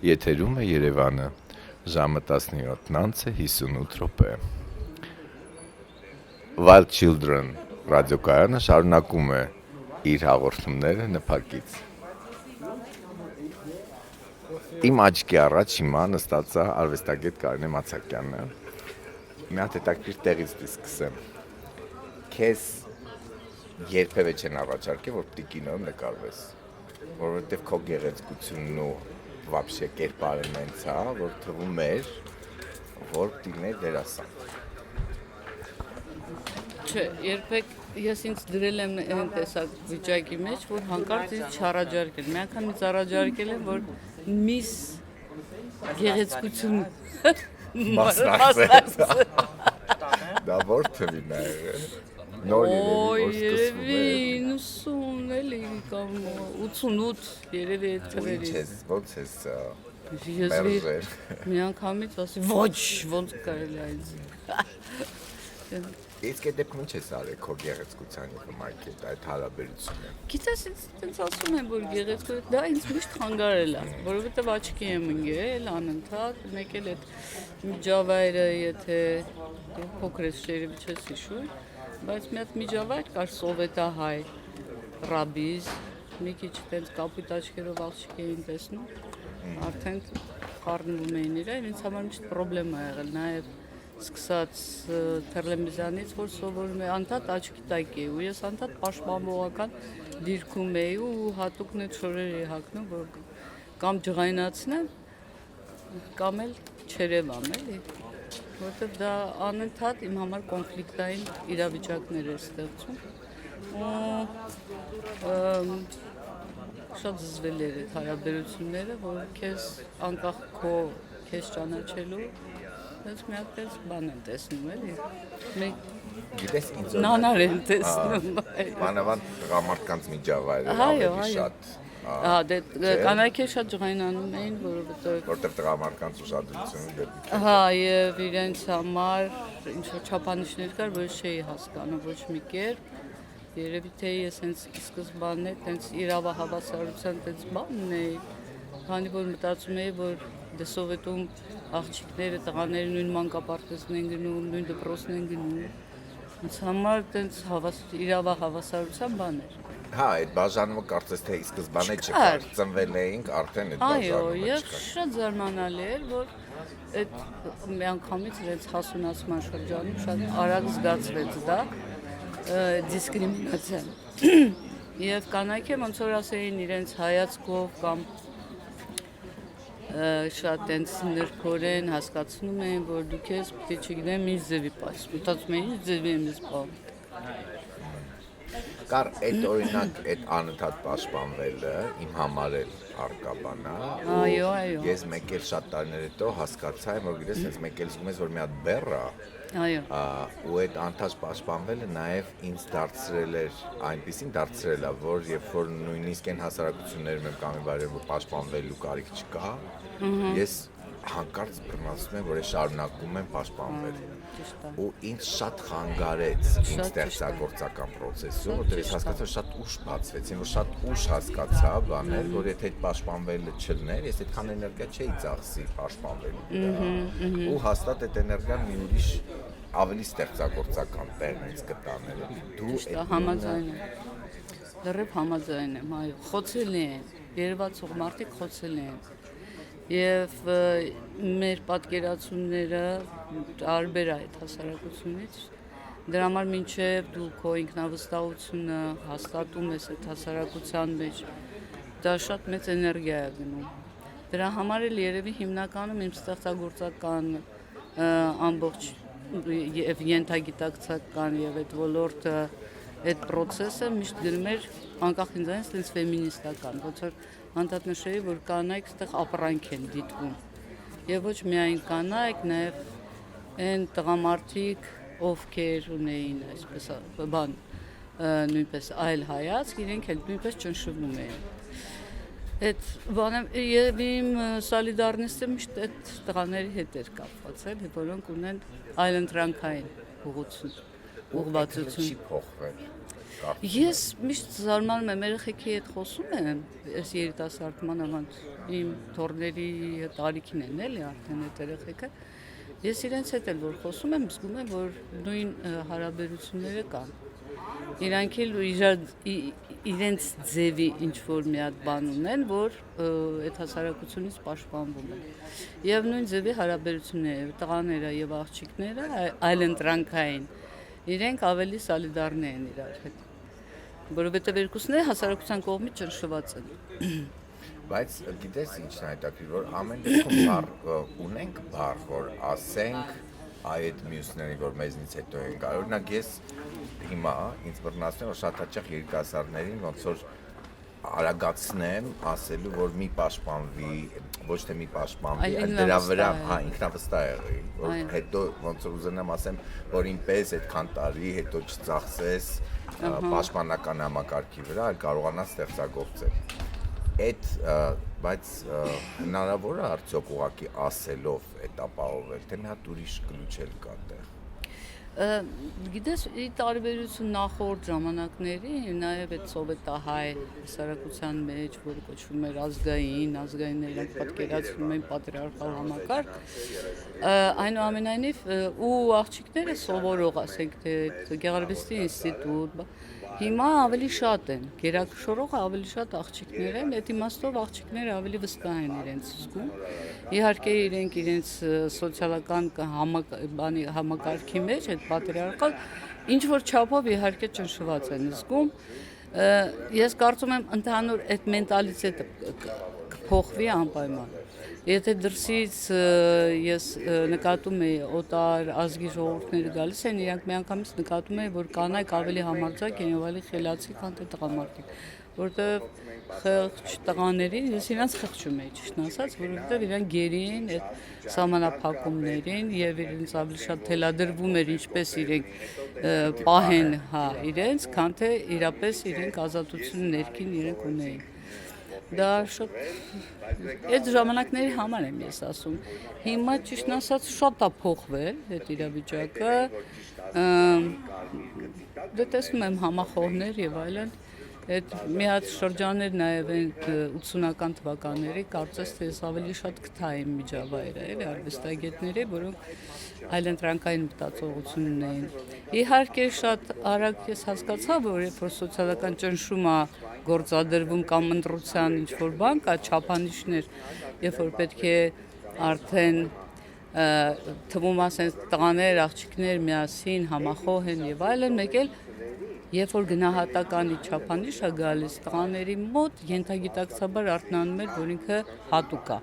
Եթերում է Երևանը, ժամը 17:58 Wild Children ռադիոկայանը շարունակում է իր հաղորդումները ՆՓԱԿ-ից։ Իմ աչքի առաջ հիմա նստած է արվեստագետ Կարինե Մացակյանը։ Մի հատ հետաքրքիր տեղից սկսեմ։ Քեզ երբևէ չեն առաջարկել, որ պիտի կինոյում նկարվես, որովհետև քո գեղեցկությունն ու вообще կերպարն այնց է, որ թվում էր, որ պիտի լինես դերասան։ Չէ, երբեք ես ինձ դրել եմ այն տեսակ վիճակի մեջ, որ հանկարծ ինձ չառաջարկել։ Մի անգամից առաջարկել եմ, որ միս գեղեցկություն մասնակցել։ Դա որ թվին է եղել։ Նոր երևի 90 էլի կամ 88 երևի այդ թվերից։ Ո՞նց ես Ես մի անգամից ասի ոչ, ոնց կարելի է ինձ։ Իսկ այդ դեպքում ինչ ես արել քո գեղեցկության նկատմամբ այդ հարաբերությունը։ Գիտես, ինձ ասում են, որ գեղեցկությունը դա ինձ միշտ խանգարել է, որովհետև աչքի եմ ընկել անընդհատ, մեկ էլ այդ միջավայրը, եթե փոքր ես երևի չես հիշում, բայց մի հատ միջավայր կար սովետահայ ռաբիզ, մի քիչ տենց կապույտ աչքերով աղջիկ էին տեսնում, արդեն խառնվում էին իրար, ինձ համար միշտ պրոբլեմ է եղել, նաև սկսած տելևիզիոնից, որ սովորում է անդադ աչքի տակ է, ու ես անդադ պաշտպանողական դիրքում էի ու հատուկ նույն շորեր էի հագնում, որ կամ ջղայնացնեմ, կամ էլ չերևամ, էլի, որովհետև դա անընդհատ իմ համար կոնֆլիկտային իրավիճակներ է ստեղծում, ու շատ զզվել էր այդ հարաբերությունները, որ քեզ անկախ քեզ ճանաչելու Ես մի հատ տես բան եմ տեսնում, էլի։ Գիտես ինձ նանար եմ տեսնում։ Մանավանդ տղամարդկանց միջավայրը ավելի շատ։ Կանայք շատ ջղայնանում էին, որովհետև տղամարդկանց ուշադրությունը դեպի։ Հա, եւ իրենց համար ինչ-որ չափանիշներ կար, որ չէի հասկանում ոչ մի կերպ։ Երևի թե ես հենց սկզբանն է, տենց իրավահավասարության տենց բանն է, քանի որ մտածում էի, որ Սովետում աղջիկները, տղաները նույն մանկապարտեզն են գնում, նույն դպրոցն են գնում։ Ինձ համար տենց իրավահավասարության բան էր։ Հա, այդ բաժանումը կարծես թե ի սկզբանե չկար, ծնվել էինք արդեն այդ բաժանումը չկար։ Այո, եւ շատ զարմանալի էր, որ այդ մի անգամից իրենց հասունացման շրջանում շատ արագ զգացվեց դա դիսկրիմինացիան։ Եվ կանայք ոնց որ ասեին իրենց հայացքով կամ շատ տենց նրբորեն հասկացնում էին, որ դուք ես պիտի չգիտեմ ինչ ձևի պաշտ, մտածում էին ինչ ձևի եմ ես պահում։ Կար այդ օրինակ այդ անընդհատ պաշտպանվելը իմ համար էլ արկա բան է։ Այո։ Ես մեկ էլ շատ տարիներ հետո հասկացա, որ գիտես, հենց մեկ էլ զգում ես, որ մի հատ բեռ է։ Այո։ Ու այդ անընդհատ պաշտպանվելը նաև ինձ դարձրել էր այնպեսին դարձրել է, որ երբ որ նույնիսկ այն հասարակություններում եմ կամ բարև պաշտպանվելու կարիք չկա, ես հանկարծ բռնացնում եմ, որ ես շարունակում եմ պաշտպանվել։ Ու ինձ շատ խանգարեց իմ ստեղծագործական process-ում, որտեղ ես հասկացա, որ շատ ուշ բացվեցին, որ շատ ուշ հասկացա բաներ, որ եթե այդ պաշտպանվելը չլներ, ես այդքան էներգիա չէի ծախսի պաշտպանվելու վրա։ Ու հաստատ այդ էներգիան մի ուրիշ ավելի ստեղծագործական տեղ ինձ կտաներ։ Դու համաձայն եմ։ Լրիվ համաձայն եմ, այո, խոցել են, երևացող մարդիկ խոցել են։ Եվ մեր պատկերացումները տարբեր այդ հասարակությունից, դրա համար մինչև դու քո ինքնավստահությունը հաստատում ես այդ հասարակության մեջ, դա շատ մեծ էներգիա է գնում։ Դրա համար էլ երևի հիմնականում իմ ստեղծագործական ամբողջ եւ ենթագիտակցական եւ այդ ոլորտը, այդ process-ը միշտ գնում էր անկախ ինձանից տենց ֆեմինիստական, ոնց որ անդադ նշեի, որ կանայք այդտեղ ապրանք են դիտվում։ Եվ ոչ միայն կանայք, նաև այն տղամարդիկ, ովքեր ունեին այսպես բան, նույնպես այլ հայացք, իրենք էլ նույնպես ճնշվում էին։ Այդ բանը եւ իմ սոլիդարնիստը միշտ այդ տղաների հետ էր կապված, էլի, որոնք ունեն այլընտրանքային ուղղություն, ուղղվածություն։ Չի փոխվել։ Ես միշտ զարմանում եմ, երեխեքի հետ խոսում եմ, այս երիտասարդ մանավանդ իմ թորների տարիքին են էլի արդեն այդ երեխեքը։ Ես իրենց հետ էլ որ խոսում եմ, զգում եմ, որ նույն հարաբերությունները կան։ Իրանք էլ իրենց ձևի ինչ որ մի հատ բան ունեն, որ այդ հասարակությունից պաշտպանվում են։ Եվ նույն ձևի հարաբերությունները, տղաները եւ աղջիկները այլընտրանքային, իրենք ավելի սոլիդարն են իրար հետ։ Որովհետեւ երկուսն էլ հասարակության կողմից ճնշված են։ Բայց գիտես ինչն է հետաքրքիր, որ ամեն դեպքում ունենք բառ, որ ասենք այդ մյուսներին, որ մեզնից հետո են գա։ Օրինակ ես հիմա ինձ բռնացնում եմ, որ շատ հաճախ երիտասարդներին ոնց որ արագացնեմ ասելու, որ մի պաշտպանվի, ոչ թե մի պաշտպանվի, այլ դրա վրա ինքնավստահ եղի, որ հետո ոնց որ ուզենամ ասեմ, որ ինպես այդքան տարի հետո չծախսես պաշտպանական համակարգի վրա, այլ կարողանաս ստեղծագործել։ Բայց հնարավոր է արդյոք ուղղակի ասելով այդ ապահովել, թե մի հատ ուրիշ գլուչել կա տեղ։ Գիտես, ի տարբերություն նախորդ ժամանակների, նաև այդ սովետահայ հասարակության մեջ, որը կոչվում էր ազգային նրանք պատկերացնում են պատրիարխալ համակարգ, այնուամենայնիվ ու աղջիկները սովորող, ասենք թե Գեղարվեստի ինստիտուտ, հիմա ավելի շատ են, գերակշռողը ավելի շատ աղջիկներ են, այդ իմաստով աղջիկները ավելի վստահ են իրենց զգում։ Իհարկե իրենց սոցիալական համակարգի մեջ այդ պատրիարխալ ինչ որ չափով իհարկե ճնշված են զգում։ Ես կարծում եմ ընդհանուր այդ մենտալիտետը կփոխվի անպայման։ Եթե դրսից ես նկատում եմ օտար ազգի ժողովուրդները գալիս են, իրանք միանգամից նկատում են, որ կանայք ավելի համարձակ են եւ ավելի խելացի, քան թե տղամարդիկ, որտեղ խեղճ տղաներին ես իրանց խղճում եի, ճիշտն ասած, որովհետեւ իրանք գերի են այդ սահմանափակումներին եւ իրենց ավելի շատ թելադրվում էր ինչպես իրենք պահեն, իրենց, քան թե իրապես իրենք ազատություն ներքին իրենք ունեին։ Դա շատ այդ ժամանակների համար եմ ես ասում։ Հիմա ճիշտն ասած շատ է փոխվել այդ իրավիճակը։ Դե տեսնում եմ համախոհներ եւ այլն։ Այդ մի հատ շրջաններ նաև այն 80-ական թվականների, կարծես թե ես ավելի շատ կթայի միջավայրը, էլի արվեստագետների, որոնք այլընտրանքային մտածողություն ունեին։ Իհարկե շատ արագ ես հասկացա, որ երբ որ սոցիալական ճնշումը գործադրվում կամ ընտրության ինչ-որ բան կա, չափանիշներ, երբ որ պետք է արդեն թվում ասեն տղաներ, աղջիկներ միասին համախոհ են եւ այլն, մեկ էլ երբ որ գնահատականի չափանիշ է գալիս, տղաների մոտ ենթագիտակցաբար արթնանում էր, որ ինքը հատուկ է։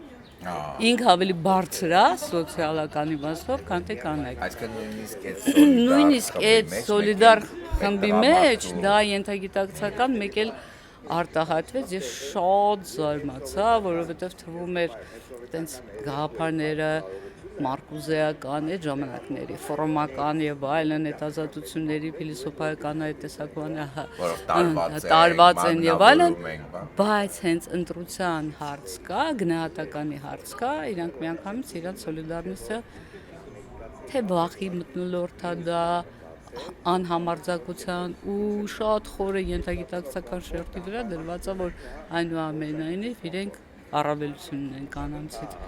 Ինքը ավելի բարձր է սոցիալական իմաստով, քան թե կանայք։ Այսինքն նույնիսկ այդ սոլիդար խմբի մեջ դա ենթագիտակցական մեկ էլ արտահայտվեց, ես շատ զարմացա, որովհետև թվում էր այտենց գաղափարները մարկուզեական այդ ժամանակների, ֆորմական եւ այլն այդ ազատությունների փիլիսոփայական այդ տեսակները տարված են եւ այլն, բայց հենց ընտրության հարց կա, գնահատականի հարց կա, իրանք միանգամից իրանք սոլիդարնիստը թե վախի մթնոլորտ է դա անհամարձակության ու շատ խորը ենթագիտակցական շերտի վրա դրված է, որ այնուամենայնիվ իրենք առավելություն ունեն կանանցից։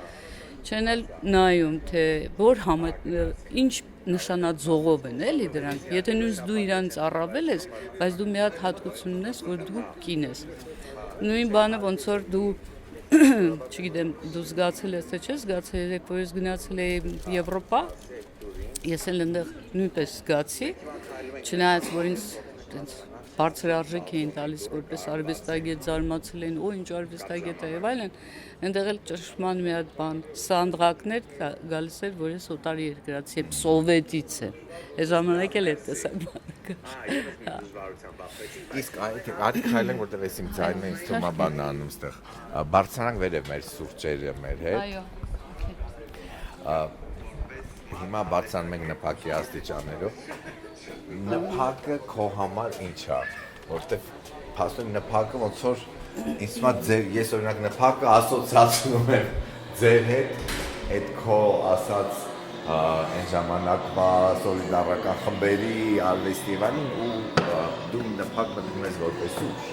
Չեն էլ նայում, թե որ ինչ նշանաձողով են էլի դրանք, եթե նույնիսկ դու իրանց առավել ես, բայց դու մի հատ հատկություն ունես, որ դու կին ես։ Նույն բանը ոնց որ դու, չգիտեմ, դու զգացել ես, թե չես զգացել, երբ որ ես գնացել էի Եվրոպա, ես էլ այնտեղ նույնպես զգացի, չնայած որ ինձ բարձր արժեք էին տալիս, որպես արվեստագետ զարմացել են, ինչ արվեստագետ է եւ այլն, այնտեղ էլ ճշմարտ մի հատ բան, սանդղակներ գալիս էր, որ ես օտար երկրացի եմ, սովետից եմ։ Այս ժամանակ էլ այդ տեսակ բանը կար։ Իսկ այդ քայլեն, որտեղ ես իմ ձայնը ինձ թվում է բան անում ստեղ, բարձրանք վերև մեր սուրճերը մեր հետ։ Այո։ Հիմա բարձրանում ենք նպակի աստիճաններով։ Նպակը քո համար ինչ է, որտեղ փաստորեն նպակը ոնց որ ինձ թվում է ես օրինակ նպակը ասոցիացնում եմ ձեր հետ, այդ քո ասած այն ժամանակվա սոլիդարական խմբերի արվեստի վանին ու դու նպակ մտնում ես որպես ուժ։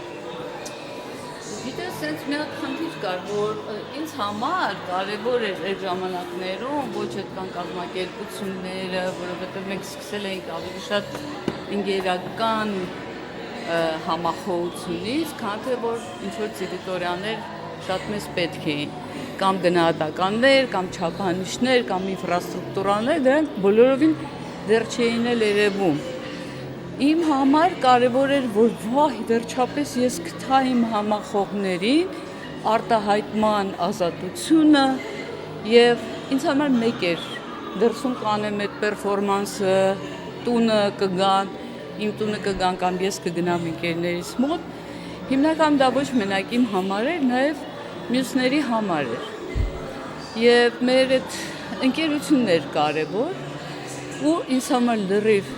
Գիտես, sense մի հատ խնդիր կար, որ ինձ համար կարևոր էր այդ ժամանակներում ոչ այդքան կազմակերպությունները, որովհետև մենք սկսել էինք ավելի շատ ինգերական համախոհությունից, քան թե որ ինչ-որ տերիտորիաներ շատ մեծ պետք էին, կամ գնահատականներ, կամ չափանիշներ, կամ ինֆրաստրուկտուրաներ, դրանք բոլորովին դեռ չէին էլ երևում։ Իմ համար կարևոր էր, որ վահ, վերջապես ես գտա իմ համախոհներին արտահայտման ազատությունը եւ ինձ համար մեկ էր դրսում կանեմ այդ պերֆորմանսը, տունը կգան, իմ տունը կգան կամ ես կգնամ ընկերներիս մոտ, հիմնականում դա ոչ մենակ իմ համար էր, նաեւ մյուսների համար էր։ Եվ մեր այդ ընկերությունն էր կարևոր ու ինձ համար լրիվ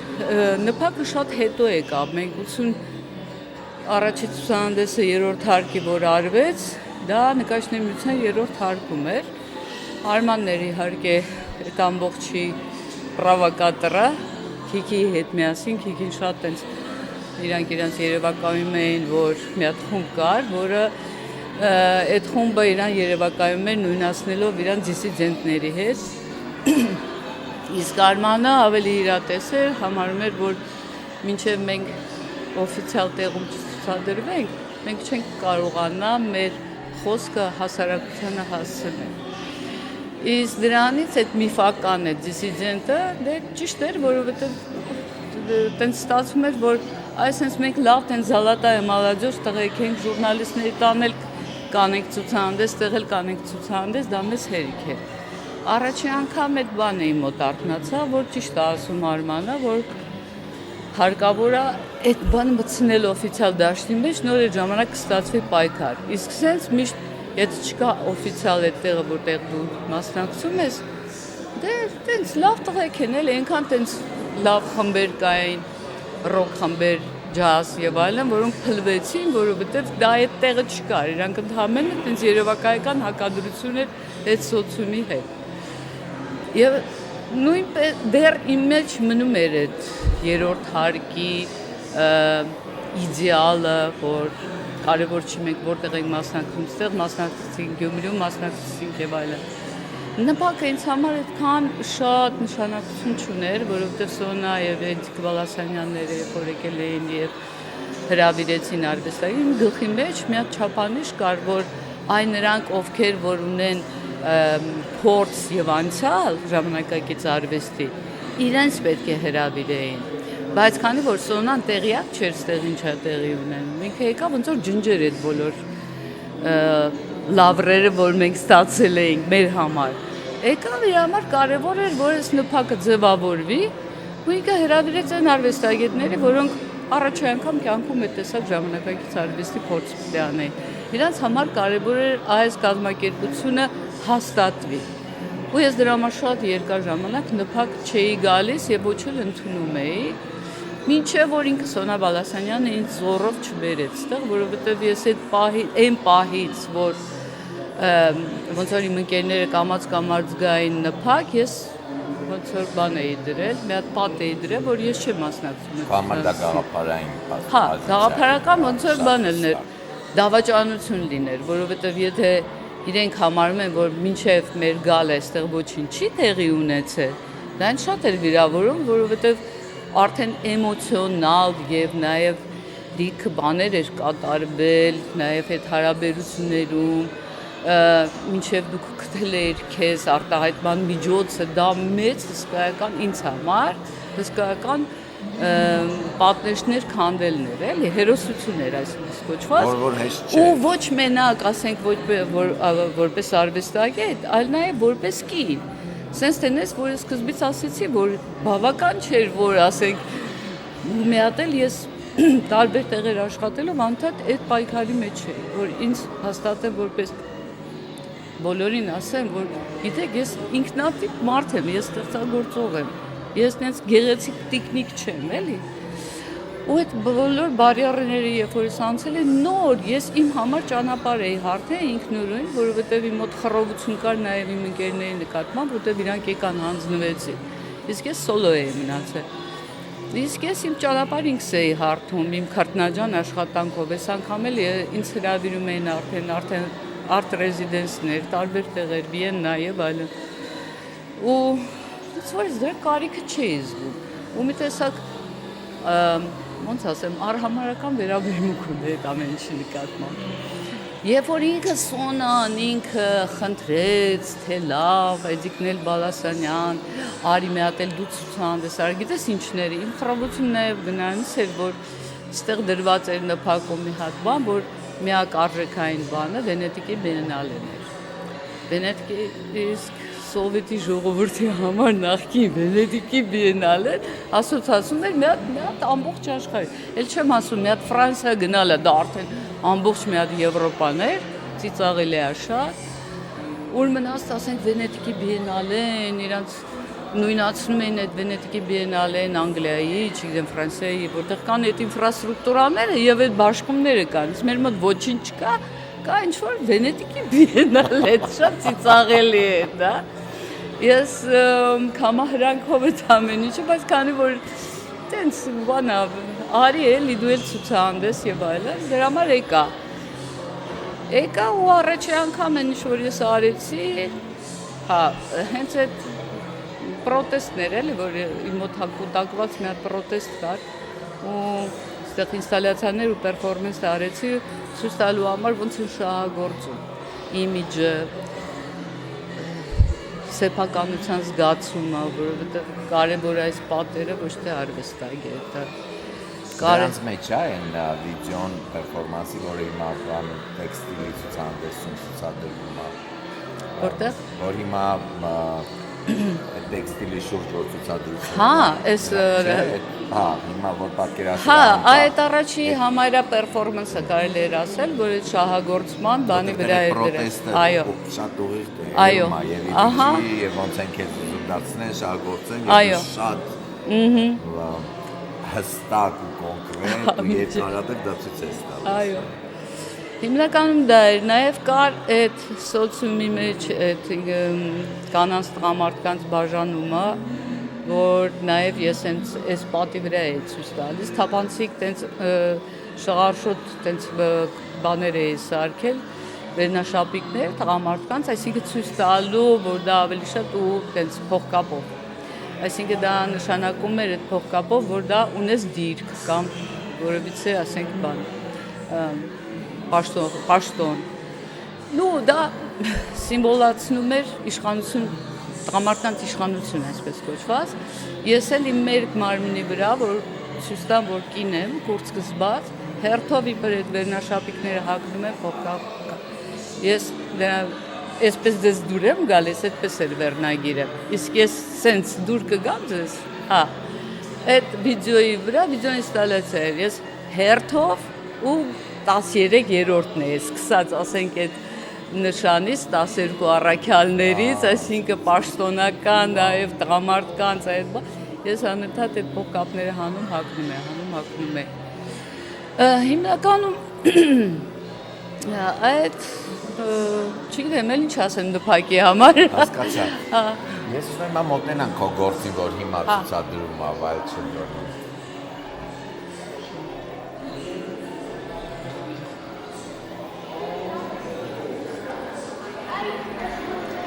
նպակը շատ հետո եկավ, մենք 80 առաջի ցուցահանդեսը երրորդ հարկի որ արվեց, դա նկարիչների միության երրորդ հարկում էր, Արմանն էր իհարկե այդ ամբողջի պրովոկատորը, Քիքիի հետ միասին, Քիքին շատ տենց իրանք իրենց երևակայում էին, որ մի հատ խումբ կար, որը այդ խումբը իրան երևակայում էր նույնացնելով իրան դիսիդենտների հետ, իսկ Արմանը ավելի իրատես էր, համարում էր, որ մինչև մենք օֆիցիալ տեղում չցուցադրվենք, մենք չենք կարողանա մեր խոսքը հասարակությանը հասցնել։ Իսկ դրանից այդ միֆական է դիսիդենտը, դե ճիշտ էր, որովհետև տենց ստացվում էր, որ այսպես մենք լավ տենց զալատայը մալաջոց տղեկ ենք ժուրնալիստների տանել կանենք ցուցահանդես, տեղել կանենք ցուցահանդես, դա մեզ հերիք է։ Առաջի անգամ այդ բանը իմ մոտ արթնացա, որ ճիշտ է ասում Արմանը, որ հարկավոր է այդ բանը մտցնել օֆիցիալ դաշտի մեջ, նոր այդ ժամանակ կստացվի պայքար։ Իսկ սենց միշտ եթե չկա օֆիցիալ այդ տեղը, որտեղ դու մասնակցում ես, դե տենց լավ տղեկ են էլ, այնքան տենց լավ խմբեր կային, ռոք խմբեր, ջազ եւ այլն, որոնք փլվեցին, որովհետեւ դա այդ տեղը չկար, իրանք ընդհանրապես տենց երևակայական հակադրություն էր այդ սոցիումի հետ։ Եվ նույնպես դեռ իմ մեջ մնում էր այդ երրորդ հարկի իդեալը, որ կարևոր չի մենք որտեղ ենք մասնակցում, ստեղ մասնակցեցինք, Գյումրիում մասնակցեցինք եւ այլն։ Նպակը ինձ համար այդքան շատ նշանակություն չուներ, որովհետեւ Սոնա եւ Էդիկ Բալասանյանները որ եկել էին եւ հրավիրեցին արվեստային գլխի մեջ մի հատ չափանիշ կար, որ այն նրանք, ովքեր որ ունեն փորձ եւ անցյալ ժամանակակից արվեստի, իրենց պետք է հրավիրեին։ Բայց քանի որ Սոնան տեղյակ չէր ստեղ ինչա տեղի ունենում, ինքը եկավ ոնց որ ջնջեր այդ բոլոր լավրերը, որ մենք ստացել էինք մեր համար։ Եկավ իր համար կարևոր էր, որ այս նպակը ձևավորվի, ու ինքը հրավիրեց այն արվեստագետների, որոնք առաջի անգամ կյանքում այդ տեսակ ժամանակակից արվեստի փորձ պետք է անեին։ Իրանց համար կարևոր էր այս կազմակերպությունը հաստատվի։ Ու ես դրա համար շատ երկար ժամանակ նպակ չէի գալիս եւ ոչ էլ ընդունում էի, մինչեւ որ ինքը Սոնա Բալասանյանը ինձ զորով չբերեց այդտեղ, որովհետեւ ես այն պահից, որ ոնց որ իմ ընկերները կամած գային նպակ, ես ոնց որ բան էի դրել, մի հատ պատ էի դրել, որ ես չեմ մասնակցում։ Կամ դա գաղափարային բան։ Հա, գաղափարական ոնց որ բան էր, դավաճանություն լիներ, որովհետեւ եթե իրենք համարում են, որ մինչև մեր գալը այստեղ ոչինչ չի տեղի ունեցել, դա ինձ շատ էր վիրավորում, որովհետև արդեն էմոցիոնալ եւ նաեւ լիք բաներ էր կատարվել, նաեւ այդ հարաբերություններում, մինչև դուք գտել եք քեզ արտահայտման միջոցը, դա մեծ հսկայական ինձ համար, հսկայական պատնեշներ քանդելներ, էլի հերոսություններ այսպես կոչված, որ հեշտ չէ։ Ու ոչ մենակ, ասենք, որպես արվեստագետ, այլ նաև որպես կին։ Սենց տենես, որ ես սկզբից ասեցի, որ բավական չէր, որ ասենք, մի հատ էլ ես տարբեր տեղեր աշխատելով անդադ այդ պայքարի մեջ էի, որ ինձ հաստատեմ որպես բոլորին ասեմ, որ գիտեք, ես ինքնատիպ մարդ եմ, ես ստեղծագործող եմ։ Ես նենց գեղեցիկ տիկնիկ չեմ, էլի։ ու այդ բոլոր բարիերները երբ որ ես անցել եմ նոր ես իմ համար ճանապարհ էի հարթել ինքնուրույն, որովհետև իմ մոտ խռովություն կար նաև իմ ընկերների նկատմամբ, որտեղ իրանք եկան հանձնվեցին։ Իսկ ես սոլո էի մնացել։ Իսկ ես իմ ճանապարհ ինքս էի հարթում իմ քրտնաջան աշխատանքով, այս անգամ էլ ինձ հրավիրում էին արդեն արտ ռեզիդենսներ, տարբեր տեղեր, Վիեննա եւ այլն։ Ու ոնց որ դրա կարիքը չէի զգում։ Ու մի տեսակ ոնց ասեմ, արհամարական վերաբերմունք ունի այդ ամեն ինչի նկատմամբ։ Երբ որ ինքը Սոնան, ինքը խնդրեց, թե լավ, Էդիկնել Բալասանյան, արի մի հատ էլ դու ցուցահանդես արա, գիտես ինչների, իմ խռովությունն նաև գնանից էր, որ այստեղ դրված էր նփակում մի հատ բան, որ միակ արժեքային բանը Վենետիկի բիենալեն էր։ Վենետիկի իսկ Սովետի ժողովրդի համար նախկին Վենետիկի բիենալեն ասոցիացիոն էր մի հատ ամբողջ աշխարհի։ Էլ չեմ ասում, մի հատ Ֆրանսիա գնալը դա արդեն ամբողջ մի հատ Եվրոպաներ, ծիծաղելի է շատ։ Ուր մնաց, ասենք Վենետիկի բիենալեն, իրանց նույնացնում էին այդ Վենետիկի բիենալեն Անգլիայի, չգիտեմ Ֆրանսիայի, որտեղ կան այդ ինֆրաստրուկտուրաները եւ այդ բաշխումները կան։ Մեր մոտ ոչինչ չկա, կա ինչ-որ Վենետիկի բիենալեն, շատ ծիծաղելի է դա։ Ես կամահրանքով այդ ամեն ինչը, բայց քանի որ տենց բանա, արի էլի դու էլ ցուցահանդես եւ այլն, դրա համար եկա ու առաջի անգամ այն ինչ որ ես արեցի, հա, հենց այդ պրոտեստներ էլի, որ իմ մոտ հակուտակված մի հատ պրոտեստ կար ու այստեղ ինստալյացիաներ ու պերֆորմանս արեցի ցույց տալու համար ոնց է շահագործում իմիջը սեփականության զգացումը, որովհետև կարևոր է այս պատերը ոչ թե արվեստագի է, դա Դրանց մեջ է այն վիդեոն պերֆորմանսի, որը հիմա բան տեքստիլի ցուցահանդեսում ցուցադրվում է։ Որտեղ? Որ հիմա տեքստիլի շուրջ որ ցուցադրություն։ Հա, այս հա, հիմա որ պատկերացնում հա, այդ առաջի համարյա պերֆորմանսը կարելի էր ասել, որ այդ շահագործման բանի վրա է դրել։ Այո։ Շատ ուղիղ է։ Այո։ Ահա։ Եվ ոնց են քեզ ուզում դարձնել, շահագործեն եւ շատ հստակ ու կոնկրետ ու երկարատև դա ցույց է տալիս։ Այո։ Հիմնականում դա էր, նաև կար այդ սոցիումի մեջ այդ կանանց տղամարդկանց բաժանումը, որ նաև ես այս պատի վրա էի ցույց տալիս, թափանցիկ տենց շղարշոտ տենց բաներ էի սարքել, վերնաշապիկներ տղամարդկանց, այսինքն ցույց տալու, որ դա ավելի շատ ու տենց փողկապով։ Այսինքն դա նշանակում էր այդ փողկապով, որ դա ունես դիրք կամ որևիցե, ասենք, բան պաշտոն։ Նու դա սիմվոլացնում էր իշխանություն, տղամարդկանց իշխանություն, այսպես կոչված։ Ես էլ իմ մեր մարմնի վրա, որ ցույց տամ, որ կին եմ, կուրծքսբաց, հերթով իբր այդ վերնաշապիկները հագնում եմ փողկապ։ Ես այսպես դες դուր եմ գալիս, այդպես էր վերնագիրը։ Իսկ ես սենց դուր կգամ ձեզ, հա, այդ վիդեոյի վրա վիդեոն ինստալացիա էր, ես հերթով ու 13-րդն է, սկսած, ասենք, այդ նշանից 12 առաքյալներից, այսինքն պաշտոնական, նաև տղամարդկանց այդ բան, ես անընդհատ այդ փողկապները հանում է։ Հիմնականում այդ չգիտեմ էլ ինչ ասեմ նփակի համար։ Հասկացա։ Ես ուզում եմ մոտնենան քո գործին, որ հիմա ցուցադրում է, այլ չլինի։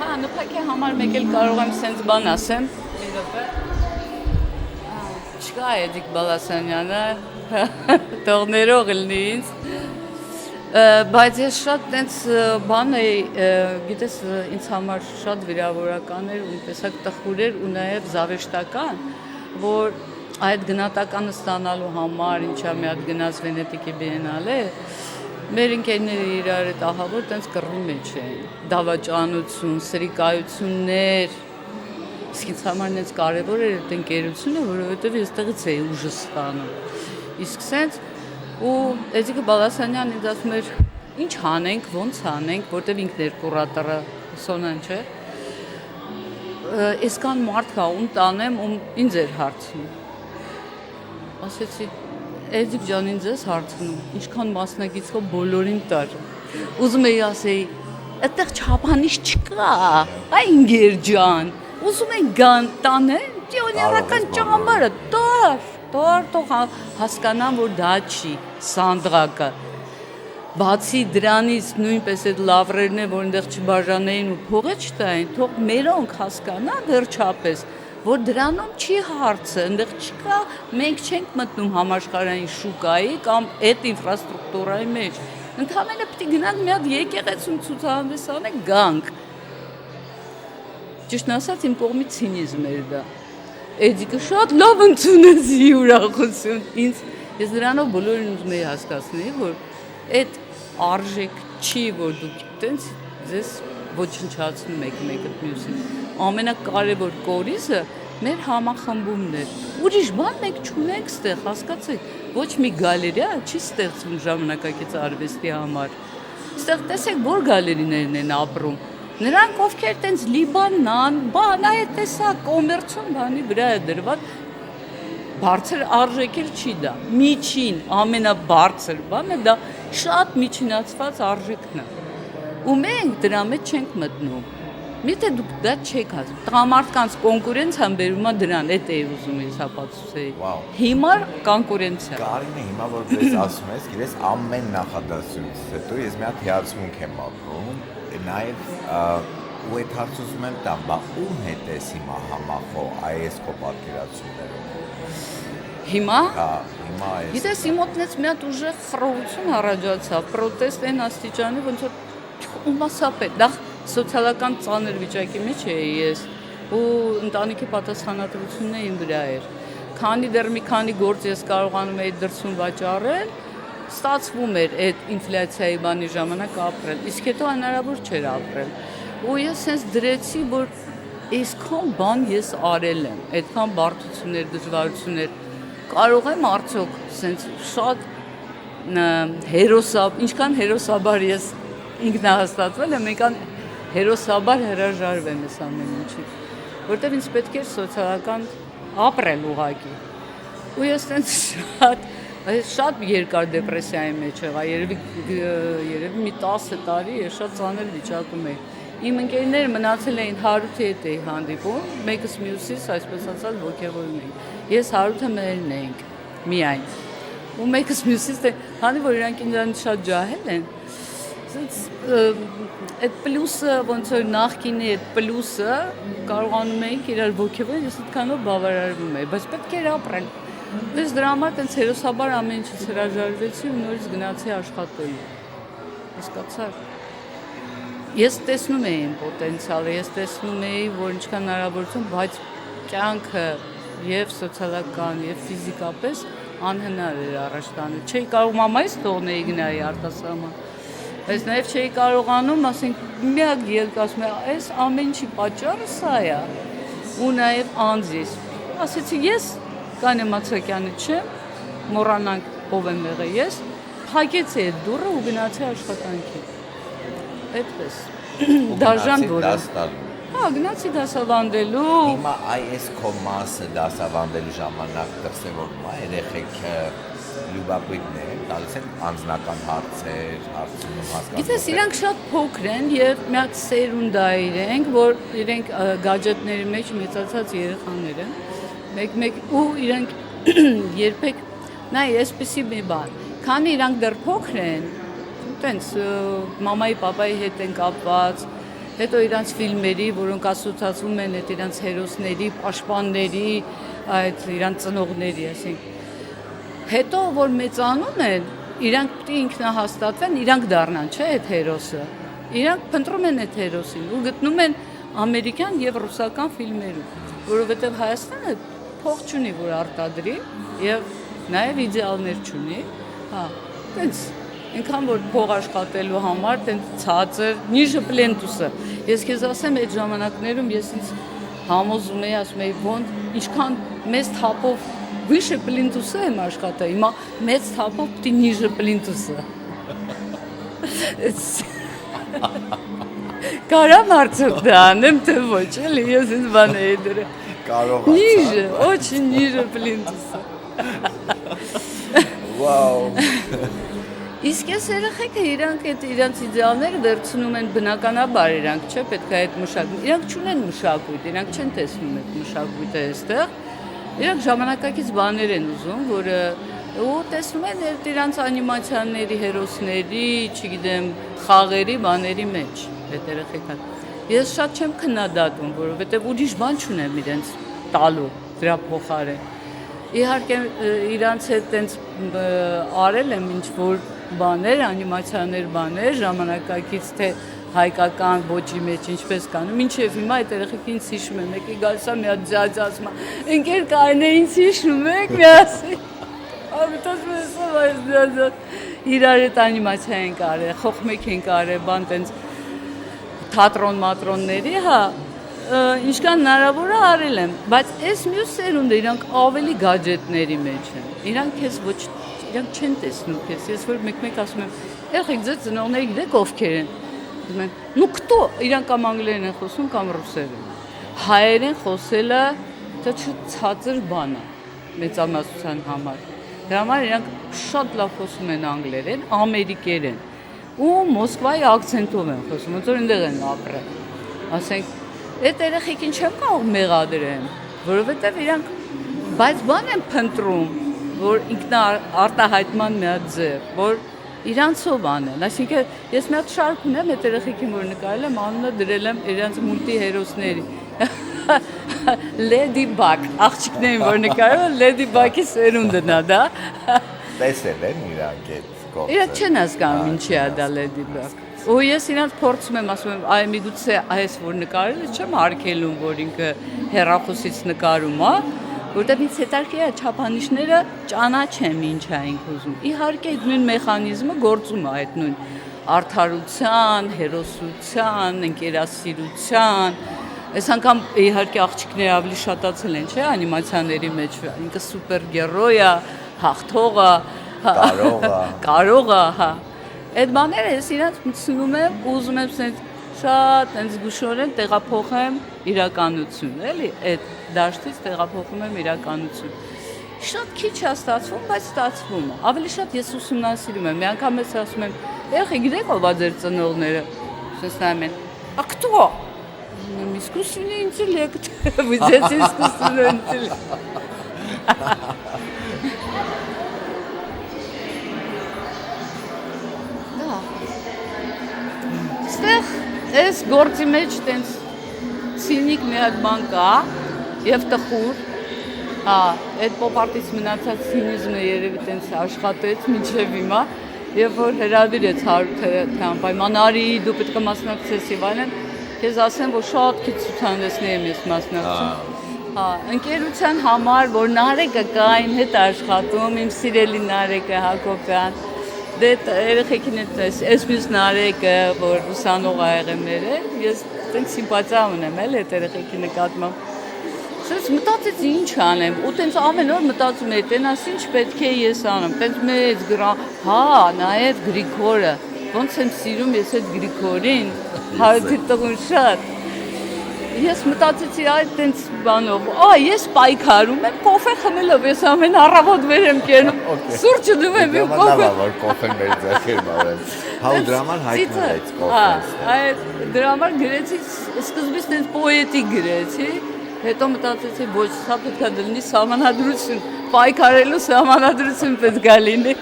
Հա, նփակի համար մեկ էլ կարող եմ սենց բան ասեմ։ Չկա Էդիկ Բալասանյանը, թողներող լինի ինձ։ Բայց ես շատ տենց բան էի, գիտես, ինձ համար շատ վիրավորական էր ու տեսակ տխուր էր ու նաև զավեշտական, որ այդ գնահատականը ստանալու համար, ինչա մի հատ գնաց Վենետիկի բիենալե, մեր ընկերները իրար այդ ահավոր տենց կռվի մեջ էին, դավաճանություն, սրիկայություններ, իսկ ինձ համար նենց կարևոր էր այդ ընկերությունը, որովհետև ես տեղից էի ուժը ստանում, իսկ սենց ու Էդիկը Բալասանյանն ինձ ասում էր, ինչ հանենք, ոնց հանենք, որտեվ ինքն էր կուրատորը, Սոնան չէ։ Այսքան մարդ կա, ում տանեմ, ում ինձ էր հարցնում։ Ասեցի, Էդիկ ջանին ձեզ հարցնում, ինչքան մասնակիցով բոլորին տար։ Ուզում էի ասեի, այդտեղ չափանիշ չկա, այ ինգեր ջան, ուզում են գան տանեն, պիոներական ճամբարը տար, թող հասկանան, որ դա չի, սանդղակը։ Բացի դրանից նույնպես այդ լավրերն են, որ այնտեղ չբաժանեին ու փողը չտային, թող մերոնք հասկանան վերջապես, որ դրանում չի հարցը, այնտեղ չկա, մենք չենք մտնում համաշխարհային շուկայի կամ այդ ինֆրաստրուկտուրայի մեջ։ Ընդհանրապես պետք է գնանք մի հատ եկեղեցում ցուցահանդես անենք, գանք։ Ճիշտն ասած, իմ կողմից ցինիզմ էր դա։ Էդիկը շատ լավ ընդունեց ուրախություն։ Ես դրանով բոլորին ուզում էի հասկացնել, որ այդ արժեք չի, որ դուք տենց ձեզ ոչնչացնում եք մեկը մյուսին։ Ամենակարևոր կորիզը մեր համախմբումն է։ Ուրիշ բան մենք չունենք ստեղ, հասկացեք, ոչ մի գալերիա չի ստեղծվում ժամանակակից արվեստի համար։ Ստեղ տեսեք, որ գալերիներն են ապրում։ Նրանք ովքեր տենց Լիբանան, բան, այդ տեսակ կոմերցիոն բանի վրա է դրված, բարձր արժեքեր չի դա։ Միջին, ամենաբարձր բանը դա շատ միջինացված արժեքն է։ Ու մենք դրա մեջ չենք մտնում։ Միթե դուք դա չեք ասում։ Տղամարդկանց կոնկուրենցիան բերում է դրան, այդ էի ուզում ես ապացուցեի։ Հիմար կոնկուրենցիա։ Կարինե, հիմա որպես ասում ես, գիտես ամեն նախադասությունից հետո ես մի հատ հիացմունք եմ ապրում, նաև ու այդ հարց ուզում եմ տամ, բա ում հետ ես հիմա համախոհ այս քո պատկերացումներով։ Հիմա։ Հա, հիմա այս։ Գիտես, իմ մոտնից մի հատ ուժեղ խռովություն առաջացավ, պրոտեստ այն աստիճանի, ոնց որ ումասապետ, դա սոցիալական ծանր վիճակի մեջ էի ես ու ընտանիքի պատասխանատվությունն իմ վրա էր։ Քանի դեռ մի քանի գործ ես կարողանում էի դրսում վաճառել, ստացվում էր այդ ինֆլյացիայի բանի ժամանակ ապրել, իսկ հետո հնարավոր չէր ապրել։ Ու ես sense դրեցի, որ այսքան բան ես արել եմ, այդքան բարդություններ, դժվարություններ, կարող եմ արդյոք sense շատ ինչքան հերոսաբար ես ինքնահաստատվել եմ, այնքան հերոսաբար հրաժարվեմ ես ամեն ինչից, որտեղ ինձ պետք էր սոցիալական ապրել ուղղակի։ Ու ես տենց շատ երկար դեպրեսիայի մեջ եղա, երևի մի 10 տարի ես շատ ծանր վիճակում էի։ Իմ ընկերները մնացել էին Հարութի հետ էի հանդիպում, մեկս մյուսից, այսպես ասած, ոգևորում էինք։ Ես Հարութը մերն էինք միայն։ Ու մեկս մյուսից, քանի որ իրանք ինձանից շատ ջահել են, այդ պլյուսը, ոնց որ նախկինի այդ պլյուսը կարողանում էինք իրար ոգևորել, ես այդքանով բավարարվում էի, բայց պետք էր ապրել։ Ես դրա համար տենց հերոսաբար ամեն ինչից հրաժարվեցի ու նորից գնացի աշխատելու։ Հասկացա՞ր։ Ես տեսնում էի իմ պոտենցիալը, ես տեսնում էի, որ ինչքան հնարավորություն, բայց կյանքը եւ սոցիալական եւ ֆիզիկապես անհնար էր առաջ տանել։ Չէի կարող մամայից թողնեի գնայի արտասահման։ Բայց նաև չէի կարողանում, ասենք, միակ ելք ասում եմ, այս ամեն ինչի պատճառը սա է։ Ու նաև անձիս։ Ասեցի, ես Կանե Մացակյանը չեմ, մոռանանք ով եմ եղել ես, փակեցի այդ դուռը ու գնացի աշխատանքի։ Այդպես։ Դաժան դուռը։ Հա, գնացի դասավանդելու։ Հիմա այս քո մասը դասավանդելու ժամանակ դրսևորվում է երեխեք լուբապույտն է, տալիս են անձնական հարցեր, հարցնում հասկանում։ Գիտես, իրանք շատ փոքր են եւ մի հատ սերունդայր ենք, որ իրենք գadgetների մեջ մեծացած երեխաներ են։ Մեկ ու իրանք երբեք նայ, այսպեսի մի բան։ Քանի իրանք դեռ փոքր են, տենց մամայի, պապայի հետ են կապված, հետո իրանց ֆիլմերի, որոնք ասոցացվում են այդ իրանց հերոսների, պաշտպանների, այդ իրանց ծնողների, ասենք։ Հետո որ մեծանում են, իրանք պետք է ինքնահաստատվեն, իրանք դառնան, չէ՞, այդ հերոսը։ Իրանք փնտրում են այդ հերոսին ու գտնում են ամերիկյան եւ ռուսական ֆիլմերում, որովհետեւ Հայաստանը փող չունի, որ արտադրի եւ նաեւ իդեալներ չունի։ Հա, տենց այնքան որ փող աշխատելու համար տենց ցածր նիժը պլենտուսը։ Ես քեզ ասեմ, այդ ժամանակներում ես ինձ համոզում էի, ասում էի, ոնց ինչքան մեծ թափով վիշը պլինտուսը եմ աշխատել, հիմա մեծ թափով պիտի նիժը պլինտուսը։ Կարամ արդյոք դա անեմ, թե ոչ, էլի, ես ինձ բան էի դրել։ Կարող է։ Նիժը, ոչի նիժը պլինտուսը։ Վաու։ Իսկ այս երեխեքը իրանք այդ իրանց իդեալները վերցնում են բնականաբար իրանք, չէ՞, պետք է այդ մշակույթ։ Իրանք չունեն մշակույթ, իրանք չեն տեսնում այդ մշակույթը այստեղ։ Իրանք ժամանակակից բաներ են ուզում, որը ու տեսնում են իրանց անիմացիաների, հերոսների, չգիտեմ, խաղերի, բաների մեջ այդ երեխեքան։ Ես շատ չեմ քննադատում, որովհետև ուրիշ բան չունեմ իրենց տալու դրա փոխարեն։ Իհարկե իրանց հետ տենց արել եմ ինչ որ բաներ, անիմացիաներ, բաներ, ժամանակակից թե հայկական ոճի մեջ ինչպես կանում, ինչև հիմա այդ երեխեքին հիշում եմ, եկի գալիս է մի հատ ձյաձ ասում է, ընկեր կայնեին հիշում եք միասին։ Ամենից մեսով այս ձյաձ իրար այդ անիմացիա են կարել, խոխմեք են կարել, բան տենց թատրոն-մատրոնների, հա, ինչքան հնարավոր է արել եմ, բայց այս մյուս սերունդը իրանք ավելի գաջետների մեջ են։ Իրանք քեզ ոչ, իրանք չեն տեսնում քեզ։ Ես որ մեկ-մեկ ասում եմ, «Երեխեք, ձեր ծնողները գիտեք ովքեր են»։ Ասում են, «Ну кто»։ Իրանք կամ անգլերեն են խոսում, կամ ռուսերեն։ Հայերեն խոսելը դա ցածր բան է մեծամասնության համար։ Դրա համար իրանք շատ լավ խոսում են անգլերեն, ամերիկերեն։ Ու Մոսկվայի ակցենտով են խոսում, ոնց որ այնտեղ են ապրել։ Ասենք այդ երեխեքին չեմ կարող մեղադրեմ, որովհետև իրանք բայց բան են փնտրում, որ ինքնարտահայտման մի հատ ձև, որ իրանցով անեն։ Այսինքն ես մի հատ շարք ունեմ այդ երեխեքին, որ նկարել եմ, անունը դրել եմ իրանց մուլտի հերոսների։ Lady Bug, աղջիկներին որ նկարել եմ, Lady Bug-ի սերունդն է դա։ Տեսել են իրանք այդ կողմը։ Իրանք չեն հասկանում ինչի է դա Lady Bug։ Ու ես իրանց փորձում եմ, ասում եմ, այ միգուցե այս որ նկարել չեմ հարկելում, որ ինքը հեռախոսից նկարում է, որտեղ ինձ հետաքրքիր է չափանիշները ճանաչեմ ինչ է ինք ուզում։ Իհարկե այդ նույն մեխանիզմը գործում է այդ նույն արդարության, հերոսության, ընկերասիրության։ Այս անգամ իհարկե աղջիկները ավելի շատացել են, չէ՞, անիմացիաների մեջ, ինքը սուպերգերոյ է, հաղթող է, կարող է, հա։ Այդ բաները ես իրանց մտցնում եմ, ուզում եմ շատ զգուշորեն տեղափոխեմ իրականություն, էլի, այդ դաշտից տեղափոխում եմ իրականություն։ Շատ քիչ է ստացվում, բայց ստացվում է։ Ավելի շատ ես ուսումնասիրում եմ, մի անգամ ես ասում եմ, երեխեք գիտեք ով է ձեր ծնողները։ Ասես նայում են, «А кто?» Искусственный интеллект, вы дети искусственного интеллекта։ Ստեղ այս գործի մեջ տենց ցինիկ մի հատ բան կա եւ տխուր, հա, այդ պոպարտից մնացած ցինիզմը երևի տենց աշխատեց մինչեւ հիմա, երբ որ հրավիրեց Հարութը անպայման արի դու պետք է մասնակցես եւ այլն, քեզ ասեմ որ շատ քիչ ցուցանվեցների եմ ես մասնակցում։ Հա, ընկերության համար որ Նարեկը կա իմ հետ աշխատում, իմ սիրելի Նարեկը Հակոբյան, դե երեխեքին այս մյուս Նարեկը, որ ուսանող ա եղել մեր հետ, ես տենց սիմպաթիա ունեմ էլ այդ երեխեքի նկատմամբ։ Սենց մտածեցի ինչ անեմ, ու տենց ամեն օր մտածում էի, տենաս ինչ պետք է ես անեմ, տենց մեծ գրան, հա, նայեց Գրիգորը, ոնց եմ սիրում ես այդ Գրիգորին, Հարութի տղուն շատ։ Ես մտածեցի այդ տենց բանով, ես պայքարում եմ կոֆե խմելով, ես ամեն առավոտ վեր եմ կենում, սուրճը դում եմ ու կոֆե։ Որ կոֆեն մեր ձեռքեր բարել։ Հա ու դրա համար հայտնվեց կոֆեն։ Այդ դրա համար գրեցի, սկզբից տենց պոետիկ գրեցի, հետո մտածեցի ոչ, սա պետք է լինի սահմանադրություն, պայքարելու սահմանադրություն պետք է լինի։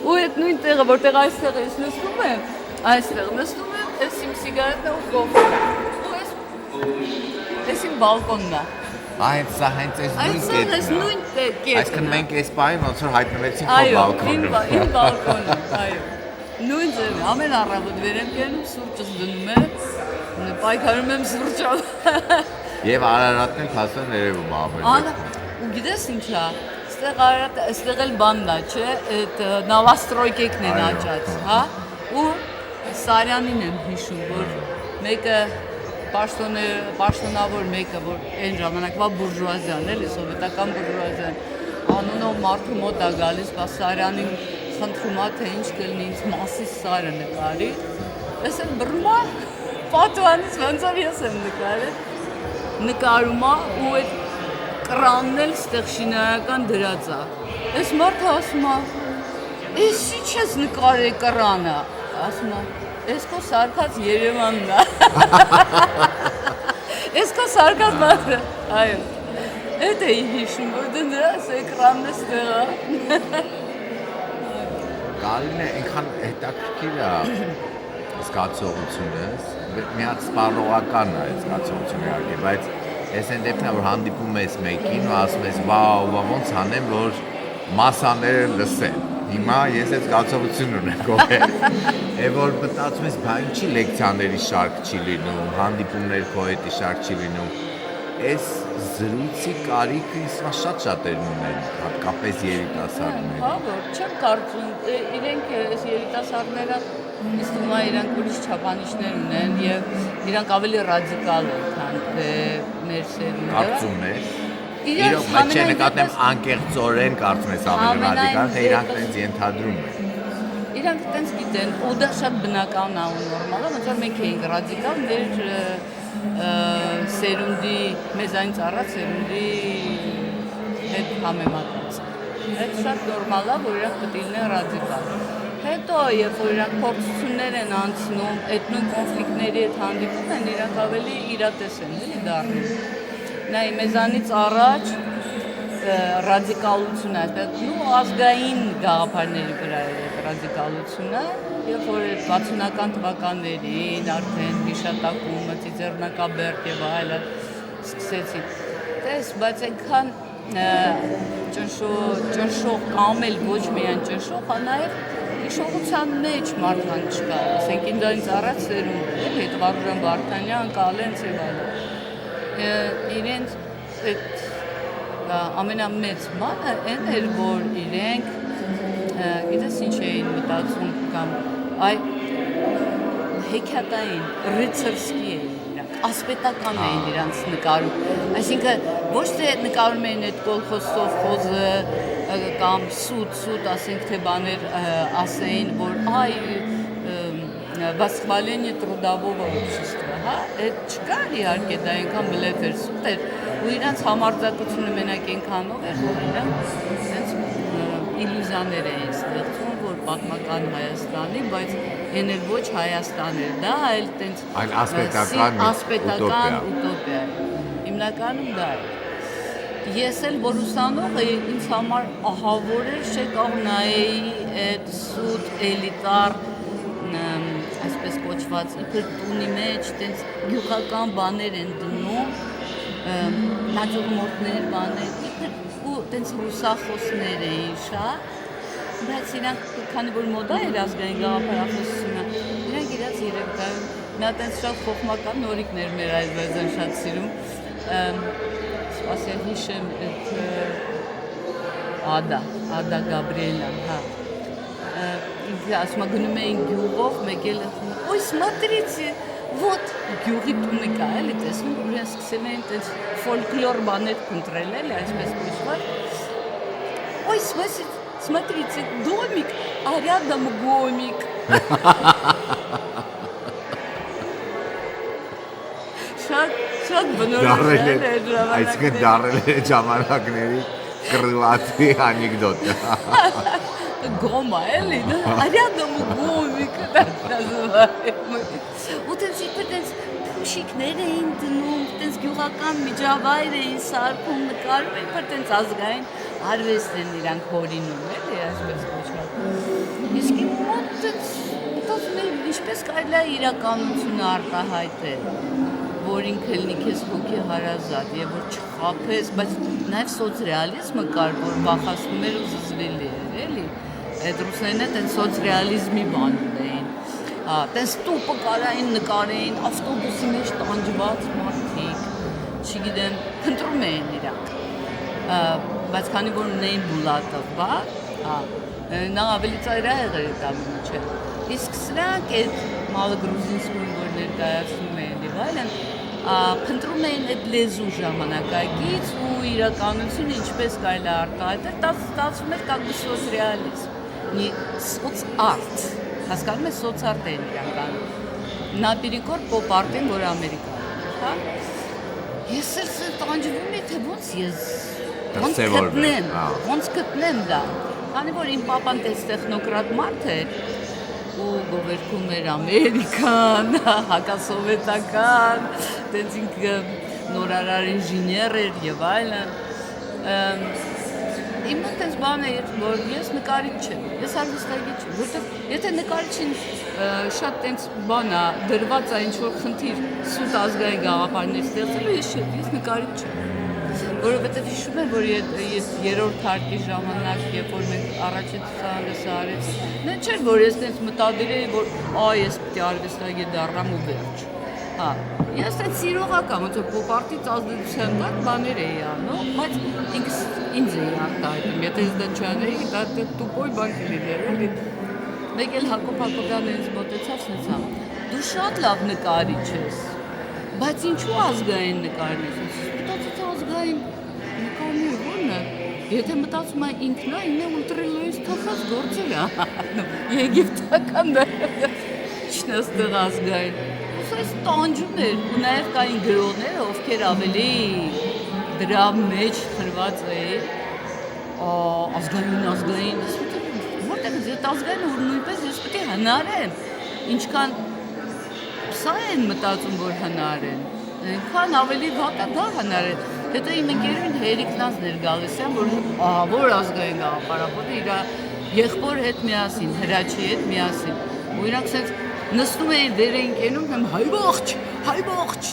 Ու այդ նույն տեղը, որտեղ այստեղ ես նստում եմ, այս իմ սիգարետն ու կոֆեն։ Այս իմ բալկոնն է։ Այդ սա հենց այս նույն կետն է։ Այսինքն մենք այս պահին ոնց որ հայտնվեցինք քո բալկոնում։ Այո, իմ բալկոնը, այո։ Նույն ձևն է, ամեն առավոտ վեր եմ կենում, սուրճս դնում եմ, պայքարում եմ սուրճով։ Եվ Արարատն էլ փաստորեն ներևում ամեն։ Ու գիտես ինչ է, այստեղ էլ բանն է, չէ, այդ նավաստրոյկեկն են աճած, հա, ու Սարյանին եմ հիշում, որ մեկը պաշտոնավոր մեկը, որ այն ժամանակվա բուրժուազիան, էլի, սովետական բուրժուազիան, անունով մարդու մոտ է գալիս, Սարյանին խնդրում է, թե ինչ կլինի ինձ մասի սարը նկարի, ես եմ բռնումա, պատուանից ոնց որ ես եմ նկարում է ու այդ կրանն էլ ստեղ շինարական դրած է, Այս մարդը ասում է, «Էս ի՞նչ ես նկարել էկրանը»։ Ասում է, «Էս քո սարքած Երևանն է»։ Էս քո սարքած մարդը, այո։ Էդ էի հիշում, որ դրանց էկրանն է ստեղա։ Կարինե, այնքան հետաքրքիր է զգացողությունս, մի հատ սպառողական է այդ զգացողությունը իհարկե, բայց ես այն դեպքն է, որ հանդիպում ես մեկին ու ասում ես, «Վաու, ոնց անեմ, որ մասաները լսեն»։ Հիմա ես այդ զգացողությունն ունեմ գոհ։ Է որ մտածում ես, բա ինչի լեկցիաների շարք չի լինում, հանդիպումներ քո հետ շարք չի լինում։ Այս զրույցի կարիքը ինձ շատ շատերն ունեն, հատկապես երիտասարդները։ Հա, որ չեմ կարծում, իրենք այս երիտասարդները ինձ թվում է իրանք ուրիշ չափանիշներ ունեն եւ իրանք ավելի ռադիկալ են, քան մեր սերունդը։ Կարծում ես։ Իրոք մեջ նկատեմ անկեղծորեն կարծում ես ավելի ռադիկալ, թե իրանք տենց ենթադրում են։ Իրանք տենց գիտեն, ու դա շատ բնական է ու նորմալ է, ոնց որ մենք էինք ռադիկալ մեր սերունդի, մեզանից առաջ սերունդի հետ համեմատած։ Այդ շատ նորմալ է, որ իրանք պետք է լինեն ռադիկալ։ Հետո, երբ որ իրանք փորձություններ են անցնում, այդ նույն կոնֆլիկտների հետ հանդիպում են, իրանք ավելի իրատես են դառնում։ Նայ մեզանից առաջ ռադիկալությունը, ու ազգային գաղափարների վրա էր այդ ռադիկալությունը, երբ որ 60-ական թվականներին արդեն հիշատակումը, Ծիծեռնակաբերդ եւ այլն սկսեցին։ Տես, բայց այնքան ճնշող կամ էլ ոչ միայն ճնշող, այլ նաեւ հիշողության մեջ մարդկանց չկա, ասենք ինձանից առաջ սերունդ, հետ Վարուժան Վարդանյան, Կալենց եւ այլն։ Իրենց այդ ամենամեծ բանը այն էր, որ իրենք գիտես ինչ էին մտածում կամ այ հեքիաթային, ռիցերսկի էին իրանք, ասպետական էին իրանց նկարում, այսինքն ոչ թե նկարում էին այդ կոլխոստովխոզը կամ սուտ, ասենք թե բաներ ասեին, որ այ восхваление трудового общества, հա, այդ չկար իհարկե, դա այնքան բլեֆ էր, սուտ էր, ու իրանց համարձակությունը մենակ այնքանով էր, որ իրանք sense իլյուզիաներ էին ստեղծում, որ պատմական Հայաստանի, բայց այն էլ ոչ Հայաստան էր, դա այլ տենց ասպետական ուտոպիա էր։ Հիմնականում դա էր։ Ես էլ որ ուսանող էի, ինձ համար ահավոր էր, շեկավ նայեի այդ սուտ էլիտար այսպես կոչված իբր տունի մեջ տենց գյուղական բաներ են դնում, նատյուրմորտներ բաներ, իբր ու տենց ռուսախոսներ էին շատ, բայց իրանք քանի որ մոդա էր ազգային գաղափարախոսությունը, իրանք իրաց երևակայում, նա տենց շատ խոխմական նորիկներ մեր այդվազան շատ սիրում, սպասել հիշեմ Ադա Գաբրիելյան, հա, ասում գնում էին գյուղով, մեկ էլ «Ой, смотрите, вот գյուղի տունը կա, էլի տեսնում, իրեն սկսել էին տենց ֆոլկլոր բաներ փնտրել, էլի, այսպես կոչված, «Ой, смотрите, домик, а рядом гомик»։ Շատ բնորոշել էր ժամանակները։ Այսինքն դառել է ժամանակների կռիլատի անեկդոտ։ Գոմա, էլի, արյադում գոմիկ, նազուվայում։ Ու տենց իբր տենց փուշիկներ էին դնում, տենց գյուղական միջավայր էին սարքում, նկարում, իբր տենց ազգային արվեստ են իրանք հորինում, էլի, այսպես կոչված։ Իսկ իմ մոտ տենց մտածում եմ, ինչպես կարելի է իրականությունը արտահայտել, որ ինքը լինի քեզ հոգի հարազատ եւ որ չխաբես, բայց նաեւ սոցրեալիզմը կար, որ վախացնում էր ու զզվելի էր, էլի։ Այդ ռուսերենը տենց սոցրեալիզմի բան ունեին։ Տենց տուպը կարային նկարեին, ավտոբուսի մեջ տանջված մարդիկ, չգիտեմ, փնտրում էին իրանք։ Բայց քանի որ ունեին Բուլատով, բա, նա ավելի ծայրահեղ էր այդ ամենը, չէ։ Իսկ սրանք այդ մալոգրուզինսկուն, որ ներկայացնում էին եւ այլն, փնտրում էին այդ լեզու ժամանակակից ու իրականությունը ինչպես կարելի է արտահայտել, ստացվում էր как бы սոցրեալիզմ, սոցարտ, հասկանում ես սոցարտ էին իրանք անում, նապիրիկոր պոպ արտին, որ Ամերիկայում, հա։ Ես էլ տանջվում եմ, թե ոնց Դրսևորվի, գտնեմ, հա։ ոնց գտնեմ դա։ Քանի որ իմ papan տեխնոկրատ մարդ է ու գովերքում էր Ամերիկան, հակասովետական, տենց ինքը նորարար ինժեներ էր եւ այլն։ Իմ մոտ էս բանը էր, որ ես նկարիչ չեմ, ես արվեստագետ չեմ, որտեղ եթե նկարիչին շատ տենց բան է, դրված է ինչ-որ խնդիր սուտ ազգային գաղափարներ ստեղծելու, ես նկարիչ չեմ։ Որովհետև հիշում եմ, որ ես երրորդ հարկի ժամանակ, երբ որ մենք առաջին ցուցահանդեսը արեցինք, նա չէր, որ ես տենց մտադիր էի, որ ես պետք է արվեստագետ դառնամ ու վերջ։ Հա, ես այդ սիրողական, ոնց որ պոպարտից ազդեցության դակ բաներ էի անում, բայց ինձ էի արտահայտում, եթե ես դա չանեի, դա տուպոյ բան կլիներ, էլի։ Մեկ էլ Հակոբ Հակոբյանը ինձ մոտեցավ, ասաց. «Դու շատ լավ նկարիչ ես, բայց ինչու ազգային նկարիչ ես»։ Մտածեցի ազգային նկարները ո՞րն է։ Եթե մտածում եմ ինքն է ուլտրալույս թափած գործեր է, եգիպտական դա չն աստեղ ազգային։ Այս տանջում էր, ու նաև կային գրողները, ովքեր ավելի դրա մեջ խրված էին, ազգային, որտեղ այդ ազգայինը, որ նույնպես ես պետք է հնարեմ, ինչքան սա են մտածում, որ հնարեն, այնքան ավելի վատ է դա հնարեն, հետո իմ ընկերուհին Հերիկնանցն էր գալիս եմ, որ ազգային գաղափարախոսը իր եղբոր հետ միասին, Հրաչի հետ միասին, ու իրանք սենց նստում էին վեր էին կենում, հեմ հայ ողջ,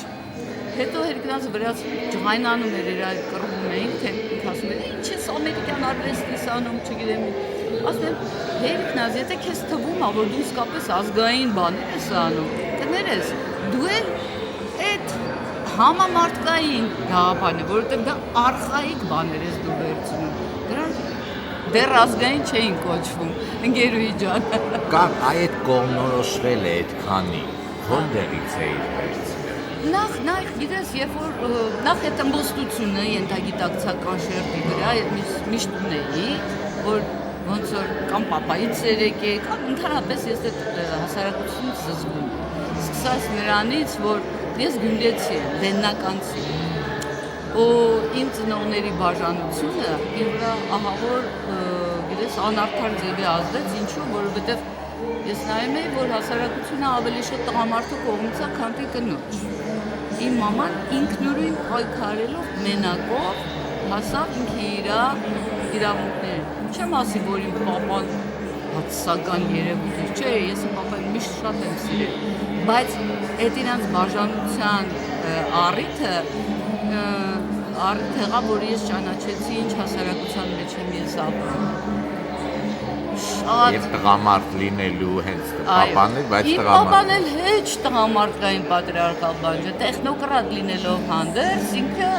հետո Հերիկնանցը վրաց ջղայնանում էր իր այդ կռվում էին, թե ինք ասում էր, ինչ ես ամերիկյան արվեստիս անում, չգիտեմ, ասում եմ, Հերիկնանց, եթե քեզ թվում է, որ դու իսկապես ազգային բաներ ես անում, կներես, դու էլ այդ համամարտկային գաղափարն է, որովհետև դա արխայիկ բաներ ես դու վերցնում, դրանք դեռ ազգային չէին կոչվում, ընկերուհի ջան։ Կամ այդ կողմնորոշվել է այդքանի, որտեղից է իր վերցնել։ Նախ գիտես, երբ որ նախ այդ ըմբոստությունը ենթագիտակցական շերտի վրա միշտ ունեի, որ ոնց որ կամ պապայից երեք է, կամ ընդհանրապես ես այդ հասարակությունից զզվում։ Սկսած նրանից, որ ես գյումրեցի եմ, լեննականցի եմ, ու իմ ծնողների բաժանությունը իմ վրա ահավոր գիտես անարդար ձևի ազդեց, ինչու, որովհետև ես նայում էի, որ հասարակությունը ավելի շատ տղամարդու կողմից է, քան թե կնոջ։ Իմ մաման ինքնուրույն պայքարելով մենակով հասավ ինքը իր իրավունքները։ Չեմ ասի, որ իմ պապան հացական երևույթ էր, չէ, ես իմ պապային միշտ շատ եմ սիրել, բայց այդ իրանց բաժանության առիթը եղա, որ ես ճանաչեցի ինչ հասարակության մեջ եմ ես ապրում։ Եվ տղամարդ լինելու հենց պապան էր, բայց իմ պապան էլ հեչ տղամարդկային պատրիարքալ բան չէ, տեխնոկրատ լինելով հանդերձ, ինքը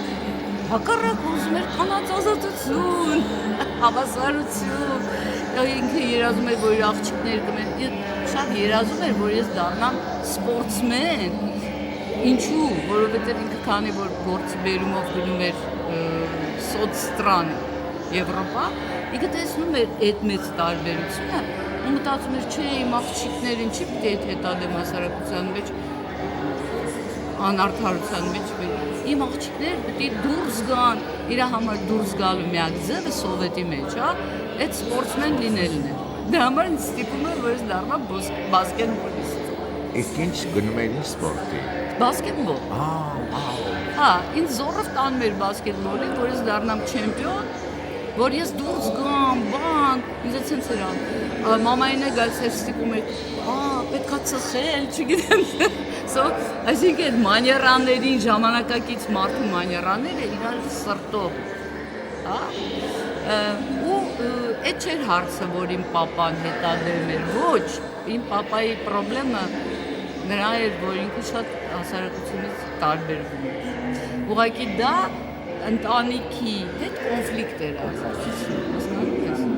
հակառակ ուզում էր կանանց ազատություն, հավասարություն, ինքը երազում էր, որ իր աղջիկները կմեն, շատ երազում էր, որ ես դառնամ սպորտսմեն, ինչու, որովհետև ինքը քանի որ գործի բերումով գնում էր սոցստրան Եվրոպա, ինքը տեսնում էր այդ մեծ տարբերությունը ու մտածում էր, չէ, իմ աղջիկները ինչի պետք է հետադեմ հասարակության մեջ, անարդարության մեջ, իմ աղջիկները պետք է դուրս գան, իր համար դուրս գալու միակ ձևը սովետի մեջ, այդ սպորտսմեն լինելն է։ Դրա համար ինձ ստիպում էր, որ ես դառնամ բասկետբոլիստ։ Իսկ ինչ գնում էր ինչ սպորտի։ Բասկետբոլ։ Հա, ինձ զորով տանում էր բասկետբոլին, որ ես դառնամ չեմպիոն, որ ես դուրս գամ, բան, ինձ էցենց էր անում։ Մամային է գալիս էր ստիպում էր, պետք է ծխել, չգիտեմ։ Այսինքն այդ մանյարաներին, ժամանակակից մարդու մանյարաները իրար սրտով, հա, ու այդ չէր հարցը, որ իմ պապան հետադեմ էր, ոչ, իմ պապայի պրոբլեմը նրա էր, որ ինքը շատ հասարակությունից տարբերվում էր։ Ուղղակի դա ընտանիքի հետ կոնֆլիկտ էր ասացություն,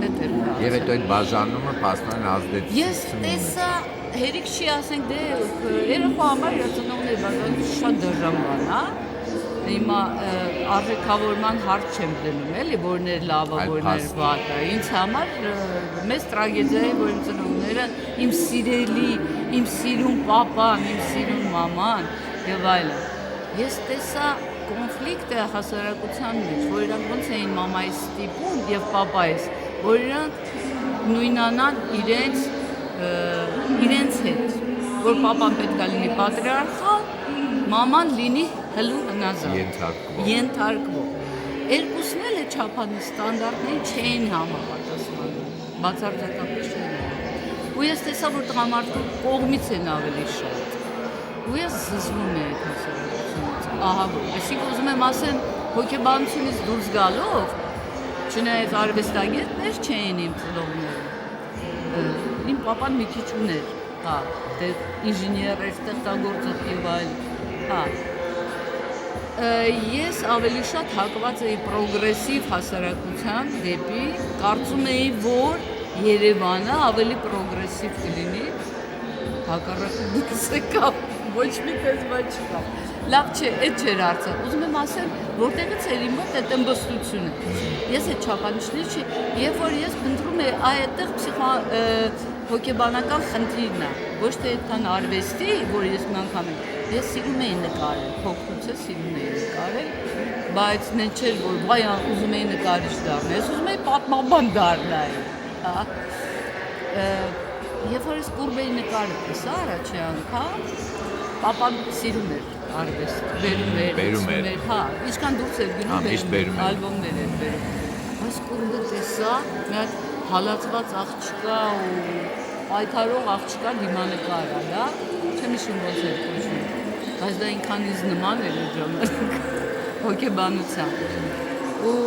հետ էր։ Եվ հետո այդ բաժանումը փաստորեն ազդեցություն։ Ես տեսա, հերիք չի ասենք, դե երեխա համար իր ծնողների բաժանումը շատ դժվար բան, հա։ Հիմա արժեքավորման հարց չեմ դնում, էլի, որն էր լավը, որն էր վատը։ Ինձ համար մեծ տրագեդիա է, որ իմ ծնողները իմ սիրելի, իմ սիրուն պապան, իմ սիրուն մաման եւ այլն։ ես տեսա կոնֆլիկտ է հասարակության մեջ, որ իրանք ոնց էին մամայից ստիպում եւ պապայից, որ իրանք նույնանան իրենց հետ, որ պապան պետք է լինի պատրիարխալ, մաման լինի հլու հնազանդ, ենթարկվող։ Երկուսն էլ է չափանի ստանդարտներին չէին համապատասխանում, բացարձակապես չէին։ Ու ես տեսա, որ տղամարդու կողմից են ավելի շատ։ Ու ես զզվում եմ այդ հասարակությունից, ահա որ, այսինքն ուզում եմ ասեմ, հոգեբանությունից դուրս գալով, չնայած արվեստագետներ չէին իմ ծնողները, իմ պապան մի քիչ ուներ, հա, ինժեներ էր, ստեղծագործող եւ այլ, հա, ես ավելի շատ հակված էի պրոգրեսիվ հասարակության դեպի, կարծում էի, որ Երևանը ավելի պրոգրեսիվ կլինի, հակառակը դուքս եկավ, ոչ մի տեսվա չկա։ Լավ չէ, այդ չէր արծը, ուզում եմ ասեմ, որտեղից էր իմ մոտ այդ ըմբստությունը։ Ես այդ չափանիշներ չի, երբ որ ես փնտրում եմ այդտեղ հոգեբանական խնդիրն է, ոչ թե այդքան արվեստի, որ ես մի անգամ եմ, ես սիրում էի նկարել, փոքրուց սիրում էի նկարել, բայց նեն չէր, որ վայ ուզում էի նկարիչ դառնալ, ես ուզում էի պատմաբան դառնալ, հա։ Երբ որ ես կուրբեի նկարը տեսա առաջի անգամ, պապան սիրում էր արվեստ, բերում էր, հա, ինչքան դուրս էր գնում, ալբոմներ էր բերում, այս կուրբը տեսա, մի հատ հալածված աղջկա ու պայքարող աղջկա դիմանկարը, դա, չեմ հիշում ոնց էր կոչվում, բայց դա ինքան ինձ նման էր այդ ժամանակ, հոգեբանությամբ, ու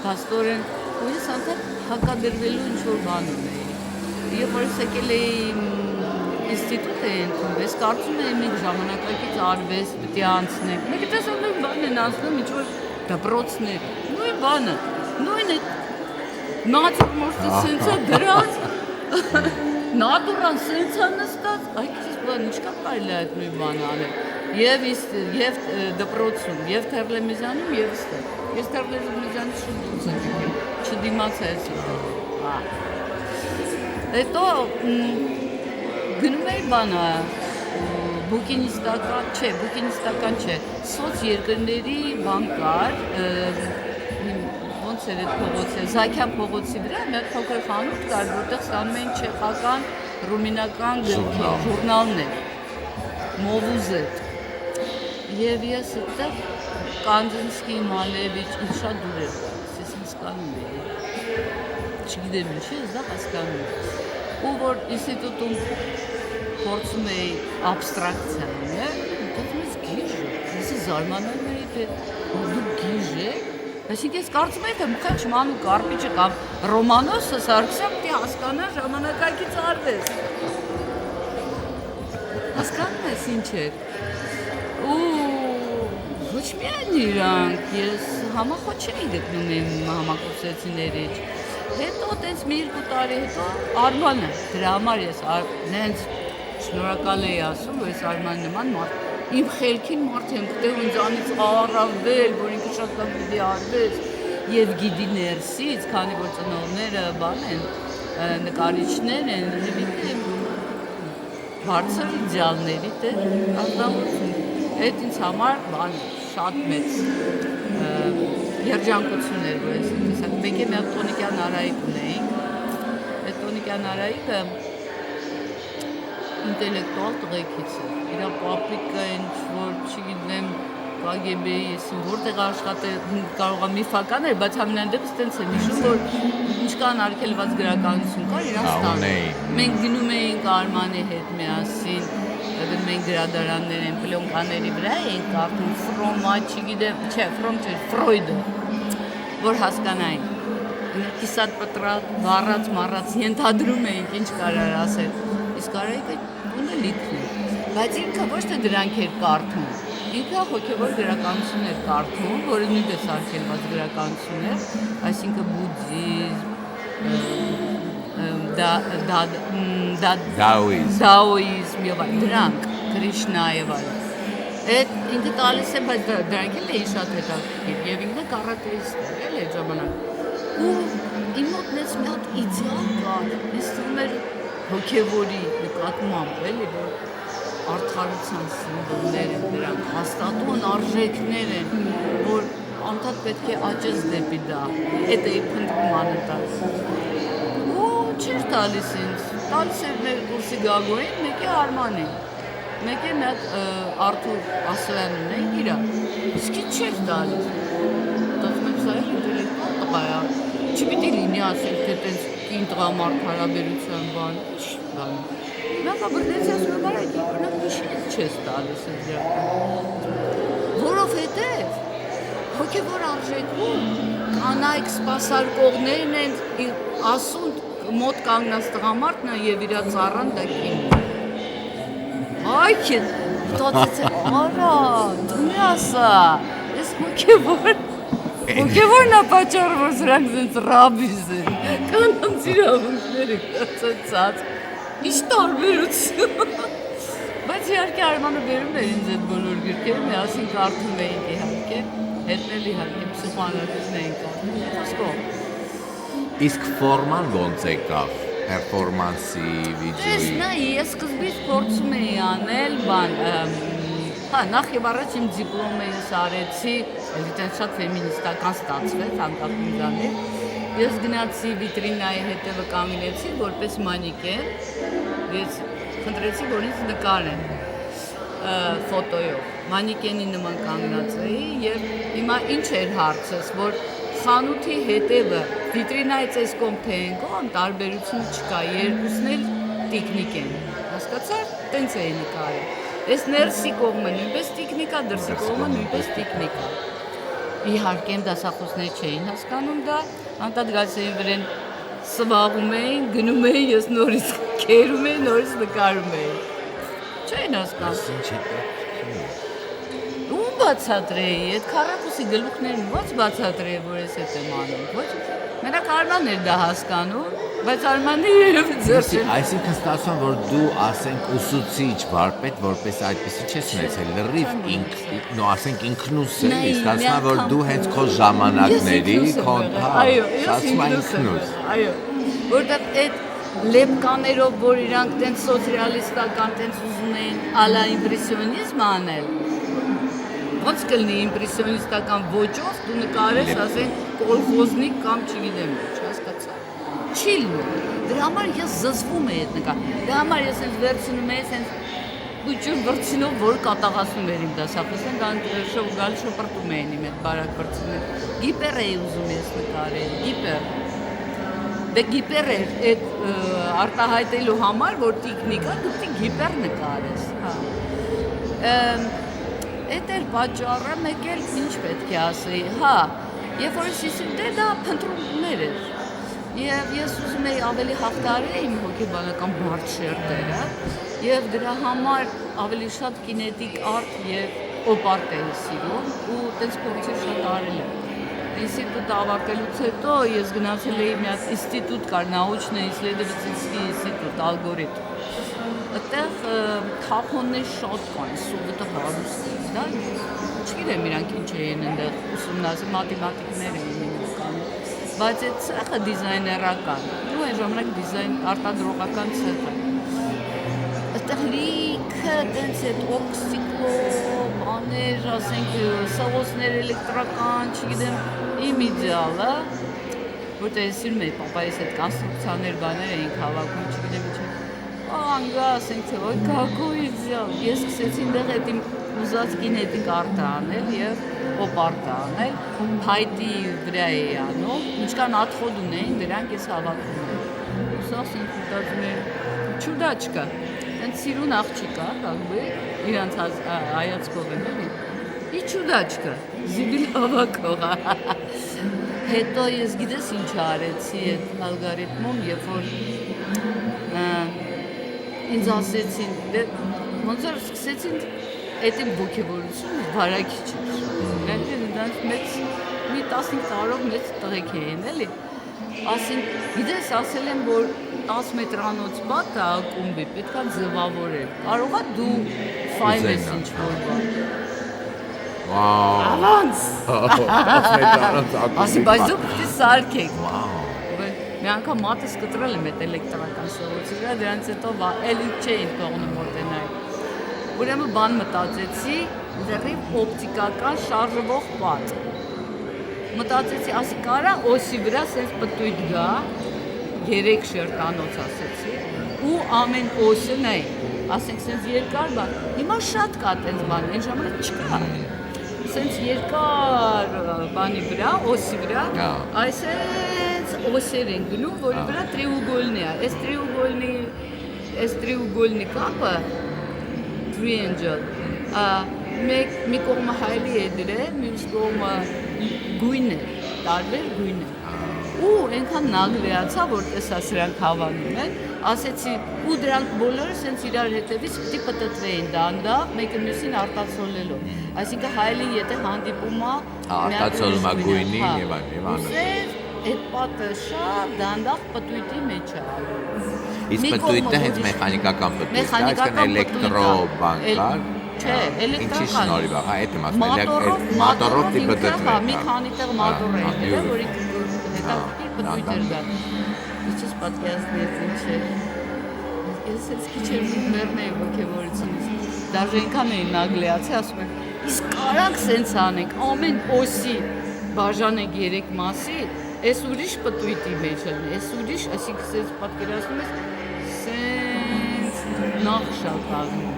փաստորեն, ու ես անդադ հակադրվելու ինչ-որ բան ունեի, երբ որ ես եկել էի ինստիտուտ էի ընդունել, ես կարծում էի մենք ժամանակակից արվեստ պետք է անցնենք, մենք տեսա նույն բանն են անցնում ինչ-որ դպրոցներ, նույն բանը, նույն այդ նատուրմորտը սենցա դրած, նատուրան սենցա նստած, այ քիչ բան, ինչքան կարելի է այդ նույն բանը անել, և դպրոցում, և Թերլեմիզանում, և ստեղ, ես Թերլեմիզանից շուտ դուրս եմ եկել, չդիմացա ես եկել, հետո գնում էի բանը, բուկինիստական չէ, սոց երկրների բան կար, ոնց էր այդ փողոցը, Զաքյան փողոցի վրա մի հատ փոքր խանութ կար, որտեղ ստանում էին չեխական, ռումինական գրքեր, ժուրնալներ, Մովուզետ, և ես այդտեղ Կանդինսկի, Մալևիչ, ինձ շատ դուր էր գալիս, ես հասկանում էի, չգիտեմ ինչի, ես դա հասկանում էի, ու որ ինստիտուտում փորձում էի աբստրակցիան, դուք ես գիժ եք, ես զարմանում էի, թե դուք գիժ եք, այսինքն ես կարծում էի, թե մխեղջ Մանու Կարպիչը կամ Ռոմանոսը Սարգսյան պետք է հասկանա ժամանակակից արվեստ, հասկանում ես ինչ էր, ու ոչ միայն իրանք, ես համախոչ էի գտնում իմ համակուրսեցիներից, հետո տենց մի երկու տարի հետո Արմանը, դրա համար ես նենց շնորհակալ էի ասում, որ ես Արմանի նման մարդ, իմ խելքին մարդ եմ գտել ու ինձանից առավել, որ ինքը շատ լավ գիտի արվեստ և գիտի ներսից, քանի որ ծնողները բան են, նկարիչներ են, և ինքը բարձր իդեալների տեր ազդանություն, այդ ինձ համար բան շատ մեծ երջանկություն էր, որ ես տեսակ, մենք է մի հատ Տոնիկյան Արայիկ ունեինք, այդ Տոնիկյան Արայիկը ինտելեկտուալ տղեկից է, իրա պապիկը ինչ-որ, չգիտեմ, KGB-ի, եսին որտեղ աշխատել, կարող է միֆական էր, բայց համենայն դեպս տենց եմ հիշում, որ ինչքան արգելված գրականություն կար, իրանց տանը, մենք գնում էինք Արմանի հետ միասին, մենք գրադարաններ են, պլյոնկաների վրա էինք կարդում, Ֆրոմա, չգիտեմ, չէ, Ֆրոմ չէ, Ֆրոյդը, որ հասկանայինք, կիսատ պտրատ, վառած, մարած, ենթադրում էինք, ինչ կարար ասել, իսկ Արայիկը բունը լիքն է, բայց ինքը ոչ թե դրանք էր կարդում, ինքը հոգևոր գրականություն էր կարդում, որը նույնպես արգելված գրականություն էր, այսինքն բուդդիզմ, դաոիզմ եւ այլ, դրանք, Կրիշնա եւ այլ։ Այդ ինքը տալիս է, բայց դրանք էլ էի շատ հետաքրքիր եւ ինքը կարատեիստ էր, էլի այդ ժամանակ։ Ու իմ մոտ մեծ մի հատ իդեալ կար, ինձ թվում էր հոգևորի նկատմամբ, էլի, որ արդարության սիմվոլներ են դրանք, հաստատուն արժեքներ են, որ անդադ պետք է աճես դեպի դա, էդ էի փնտրում անընդհատ։ Ու չէր տալիս ինձ, տալիս էր մեր կուրսի Գագոյին, մեկի Արմանին, մեկի մի հատ Արթուր Ասլյանն էինք իրար, իսկ ինձ չէր տալիս։ Դասում եմ սա է ինտելեկտուալ տղա է, չպիտի լինի ասենք, թե տենց կին տղամարդ հարաբերության բան, ինչ բան։ Նախա բրդեցի ասում եմ, բարակ իպրնակ միշտ չես տալիս է դրա։ Որովհետև հոգևոր արժեքում կանայք սպասարկողներն են ասուն մոտ կանգնած տղամարդն է և իրա ծառան դա կինն է։ Այք է, տածեց է, արա, դու մի ասա, ես հոգևորն է պաճառը, որ սրանք զենց ռաբիզ են, կանանց իրավունքները կացած, ինչ տարբերություն։ Բայց իհարկե Արմանը բերում էր ինձ այդ բոլոր գրքերը, միասին կարդում էինք իհարկե, հետնել իհարկե պսիխոանալիզն էինք կարդում, խոսքով։ Իսկ ֆորման ոնց եկավ, պերֆորմանսի, վիդեոյի։ Տեսնա, ես սկզբից փորձում էի անել բան, նախ եւ առաջ իմ դիպլոմը ես արեցի, այդտեղ շատ ֆեմինիստական ստացվեց, անկախ ինձանից։ Ես գնացի վիտրինայի հետևը կանգնեցի, որպես մանիկեն, ես խնդրեցի, որ ինձ նկարեն ֆոտոյով, մանիկենի նման կանգնած էի եւ հիմա ինչ էր հարցս, որ խանութի հետևը վիտրինայից այս կողմ թե այն կողմ տարբերություն չկա, երկուսն էլ տիկնիկ են, հասկացար, տենց էի նկարել, այս ներսի կողմը նույնպես տիկնիկ է, դրսի կողմը նույնպես տիկնիկ է, իհարկե իմ դասախոսներ չէին հասկանում դա, անդադ գալիս էին վրեն սվաղում էին, գնում էին, ես նորից քերում էի, նորից նկարում էի, չէին հասկանում։ Ում բացատրեի, այդ քառակուսի գլուխներն ո՞նց բացատրեի, որ ես հետ եմ անում, ոչ, մենակ Արմանն էր դա հասկանում, բայց Արմանը երևի ձեռք էր։ Այսինքն ստացվում է, որ դու ասենք ուսուցիչ, վարպետ, որպես այդպեսի չես ունեցել, լրիվ ասենք ինքնուս էի, ստացվում է, որ դու հենց քո ժամանակների, ստացվում է ինքնուս։ Այո, որտեղ այդ լեպկաներով, որ իրանք տենց սոցիալիստական, տենց ուզում էին ալա իմպրեսիոնիզմ անել, ոնց կլինի իմպրեսիոնիստական ոճով դու նկարես, ասենք, կոլխոզնիկ կամ չգիտեմ ինչ, հասկացա։ Չի լինում։ Դրա համար ես զզվում էի այդ նկար։ Դրա համար ես հենց վերցնում էի, հենց ուջուր վրցինով, որ կատաղացնում էր իմ դասախոսին, գալ շոպրտում էին իմ այդ բարակ վրցիները։ Գիպեր էի ուզում ես նկարել, գիպեր։ Դե գիպեր էր այդ արտահայտելու համար, որ տիկնիկա դու պիտի գիպեր նկարես, հա։ Էդ էր պատճառը, մեկ էլ ինչ պետք է ասեի, հա, երբ որ ես իսում դե դա փնտրումներ էր, և ես ուզում էի ավելի հաղթարել իմ հոգեբանական բարդ շերտերը և դրա համար ավելի շատ կինետիկ արտ և օպարտ էի սիրում ու տենց փորձեր շատ արել եմ։ Ինստիտուտ ավարտելուց հետո ես գնացել էի մի հատ ինստիտուտ կար, Научно-исследовательский ինստիտուտ, ալգորիթմ։ Այդտեղ թափոններ շատ կան, սովետը հարուստ է, դա չգիտեմ իրանք ինչ էին այնտեղ ուսումնասիրել, մաթեմատիկներ էին հիմնականում, բայց այդ ցեղը դիզայներական, ու այն ժամանակ դիզայն արտադրողական ցեղ է։ Այդտեղ լիքը տենց այդ օքսիկլո, բաներ, ասենք, սաղոսներ էլեկտրական, չգիտեմ, իմ իդեալը, որտեղ ես սիրում էի պապայիս այդ կոնստրուկցիաներ, բաներ էինք հավաքում, չգիտեմ ինչ անգա, ասենք թե, ոյ կակո իդեալ, ես սկսեցի այնտեղ այդ իմ ուզած կինետիկ արտը անել և օպարտը անել, փայտի վրա էի անում, ինչքան աթխոդ ունեին, դրանք ես հավաքում եմ։ Սա ասենք մտածում եմ, չուդա չկա, այնց սիրուն աղջիկա, իրանց հայացքով եմ էլի, ի չուդա չկա, զիբիլ հավաքող, հետո ես գիտես ինչ արեցի այդ ալգորիթմում, երբ որ ինձ ասեցին, ոնց որ սկսեցին այդ իմ ոգևորությունը վարակիչ էր, նրանց մեծ, մի 15 տարով մեծ տղեկ էին, էլի, ասին, գիտես ասել եմ, որ 10 մետրանոց բատը ակումբի պետք է ձևավորել, կարող է դու ֆայմես ինչ-որ բան։ Ավանց, ասի, բայց դու պիտի սարքեք, մի անգամ մատս կտրել եմ այդ էլեկտրական սովոցի վրա, դրանց հետո էլի չէին կողնում մոտենալ։ ուրեմն բան մտածեցի, դեռև օպտիկական շարժվող պատ։ Մտածեցի, ասի կարա օսի վրա սենց պտույտ գա, 3 շերտանոց ասեցի, ու ամեն օսը նայ, ասենք սենց երկար բան, հիմա շատ կա տենց բան, այն ժամանակ չկա։ Սենց երկար բանի վրա, օսի վրա, այսենց օսեր են գնում, որի վրա տրիուգոլնի է, այս տրիուգոլնի կապը, triangle, մի կողմը հայլի է դրել, մյուս կողմը գույն է, տարբեր գույն է։ Ու այնքան նագրեացա, որ տեսա սրանք հավանում են, ասեցի, ու դրանք բոլորը սենց իրար հետևից պիտի պտտվեին դանդաղ, մեկը մյուսին արտացոլելով։ Այսինքն հայելին եթե հանդիպում է, արտացոլում է գույնին եւ այլն։ Ուսեր այդ պատը շատ դանդաղ պտույտի մեջ է։ Իսկ պտույտը հենց մեխանիկական պտույտ է, այսինքն էլեկտրո բան կար։ Չէ, էլեկտրական։ Ինչի շնորհիվ է, այդ եմ ասում, մոտորով դի պտտվի։ Մի քանի տեղ մոտոր է, որի հետաքրքիր պտույտեր կան։ Ինչպես պատկերացնես ինչ է։ Ես ես քիչ եմ մեռնեի ոգևորությունից։ Դաժե այնքան էի նագլիացի, ասում եմ, իսկ կարանք սենց անենք, ամեն օսի բաժանենք 3 մասի, այս ուրիշ պտույտի մեջ են, այս ուրիշ, այսինքն սենց պատկերացնում ես, սենց նախշա կազմում։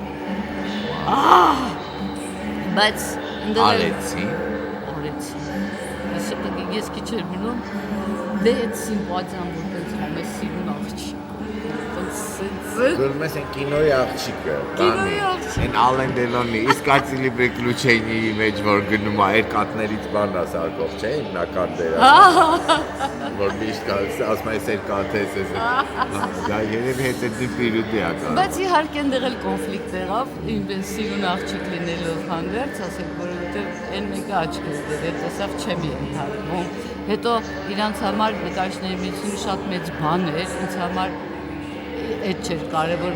Բայց Արեցի։ Ես քիչ էր մնում, դե այդ սիմպաթիան որտեղ համ է սիրուն աղջիկ։ Գնում ես այն կինոյի աղջիկը, Կինոյի աղջիկը։ Այն Ալեն Դելոնի, իսկ Արտիլի Բեկլուչենիի մեջ որ գնում է, երկատներից բան ասարկով, չէ՞, հիմնական դերը։ Որ միշտ ասում է երկաթես էս։ Դա երևի հետեւի պիրուտի է կա։ Բայց իհարկե այնտեղ էլ կոնֆլիկտ եղավ, ինձ սիրուն աղջիկ լինելով հանդերձ, ասեք, որովհետև այն մեկը աչքս դեր, տեսավ չեմ ենթարկվում։ Հետո իրանց համար նկարիչների միությունը շատ մեծ բան էր, ինձ համար այդ չէր կարևոր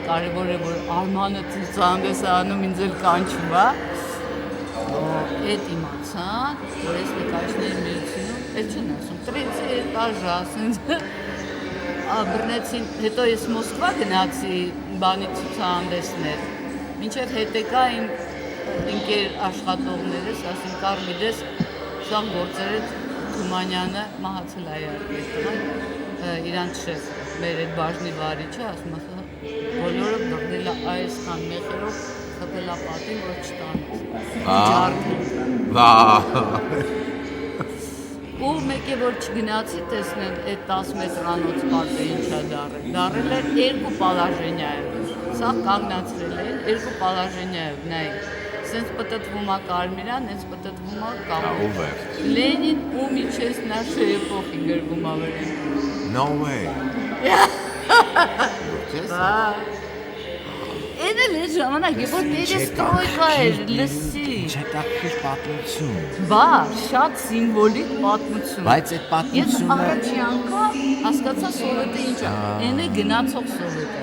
է, որ Արմանը ցուցահանդես է անում, ինձ էլ կանչում է։ Այդ իմացան, որ այս նկարիչների միությունում, էլ չեն ասում, տրեցի էտաժ ասենց, բռնեցին, հետո ես Մոսկվա գնացի բանի ցուցահանդեսներ, մինչև հետեկա ինքեր աշխատողներս, ասին կարմիդես, սաղ գործեր էտ Թումանյանը մահացել է իհարկե, իրանց շեֆ, մեր այդ բաժնի վարիչը, ասում ասա, բոլորը բռնել է այսքան մեխերով, խփել է պատին, որ չտան։ Ու մեկ է որ չգնացի տեսնել այդ 10 մետրանոց պատը ինչա դարել է 2 պալաժենյայով, սա կանգնացրել է 2 պալաժենյայով, նայ, սենց պտտվում է Կարմիրան, հենց պտտվում է Կավուվեր, Լենին ու միջես նաշը էպոխի գրվում է վրեն։ No way։ Էն էլ է ժամանակ, որ պերեստրոյկա էր, լսի։ Հետաքրքիր պատմություն։ Բա, շատ սիմվոլիկ պատմություն։ Բայց այդ պատմությունը Ես առաջի անգամ հասկացա Սովետը ինչ է, այն է գնացող Սովետը։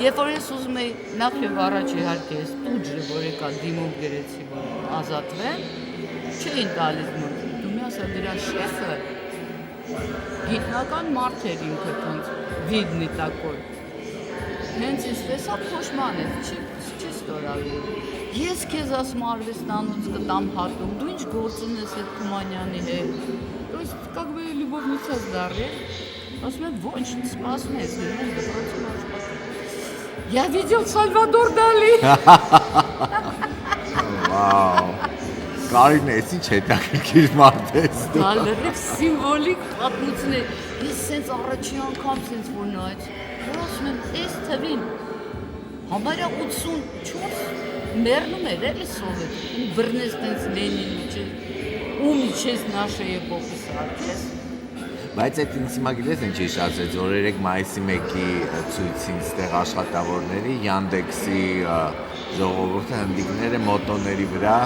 Երբ որ ես ուզում էի նախ եւ առաջ իհարկե այս տուջը, որ եկա դիմում գրեցի, որ ազատվեմ, չէին տալիս մոտ։ Դու մի ասա դրա շեֆը գիտնական մարդ էր ինքը տոնց վիդնի տակոր։ Հենց ինձ տեսա փոշման է, չի ստորագրում։ Ես քեզ ասում արվեստանոց կտամ հատում, դու ինչ գործ ունես այդ Թումանյանի հետ։ То есть как бы любовница Дарья. Ասում եմ ոչ, սպասում ես, գնում դպրոցում աշխատում։ Я видел Сальвадор Дали։ Վաու։ Կարին էս ինչ հետաքրքիր մարդ ես դու։ Դա լրիվ սիմվոլիկ պատմություն է։ Ես սենց առաջի անգամ սենց որ նայեց, որ ասում եմ, այս թվին համարյա 84 մեռնում էր էլի Սովետ, ու բռնես տենց Լենին միջև, ու միջես նաշը էպոխի սարքես։ Բայց այդ ինձ հիմա գիտես ինչի շարժեց, որ 3 մայիսի 1-ի ցույցին ստեղ աշխատավորների Yandex-ի ժողովուրդը հնդիկները մոտոների վրա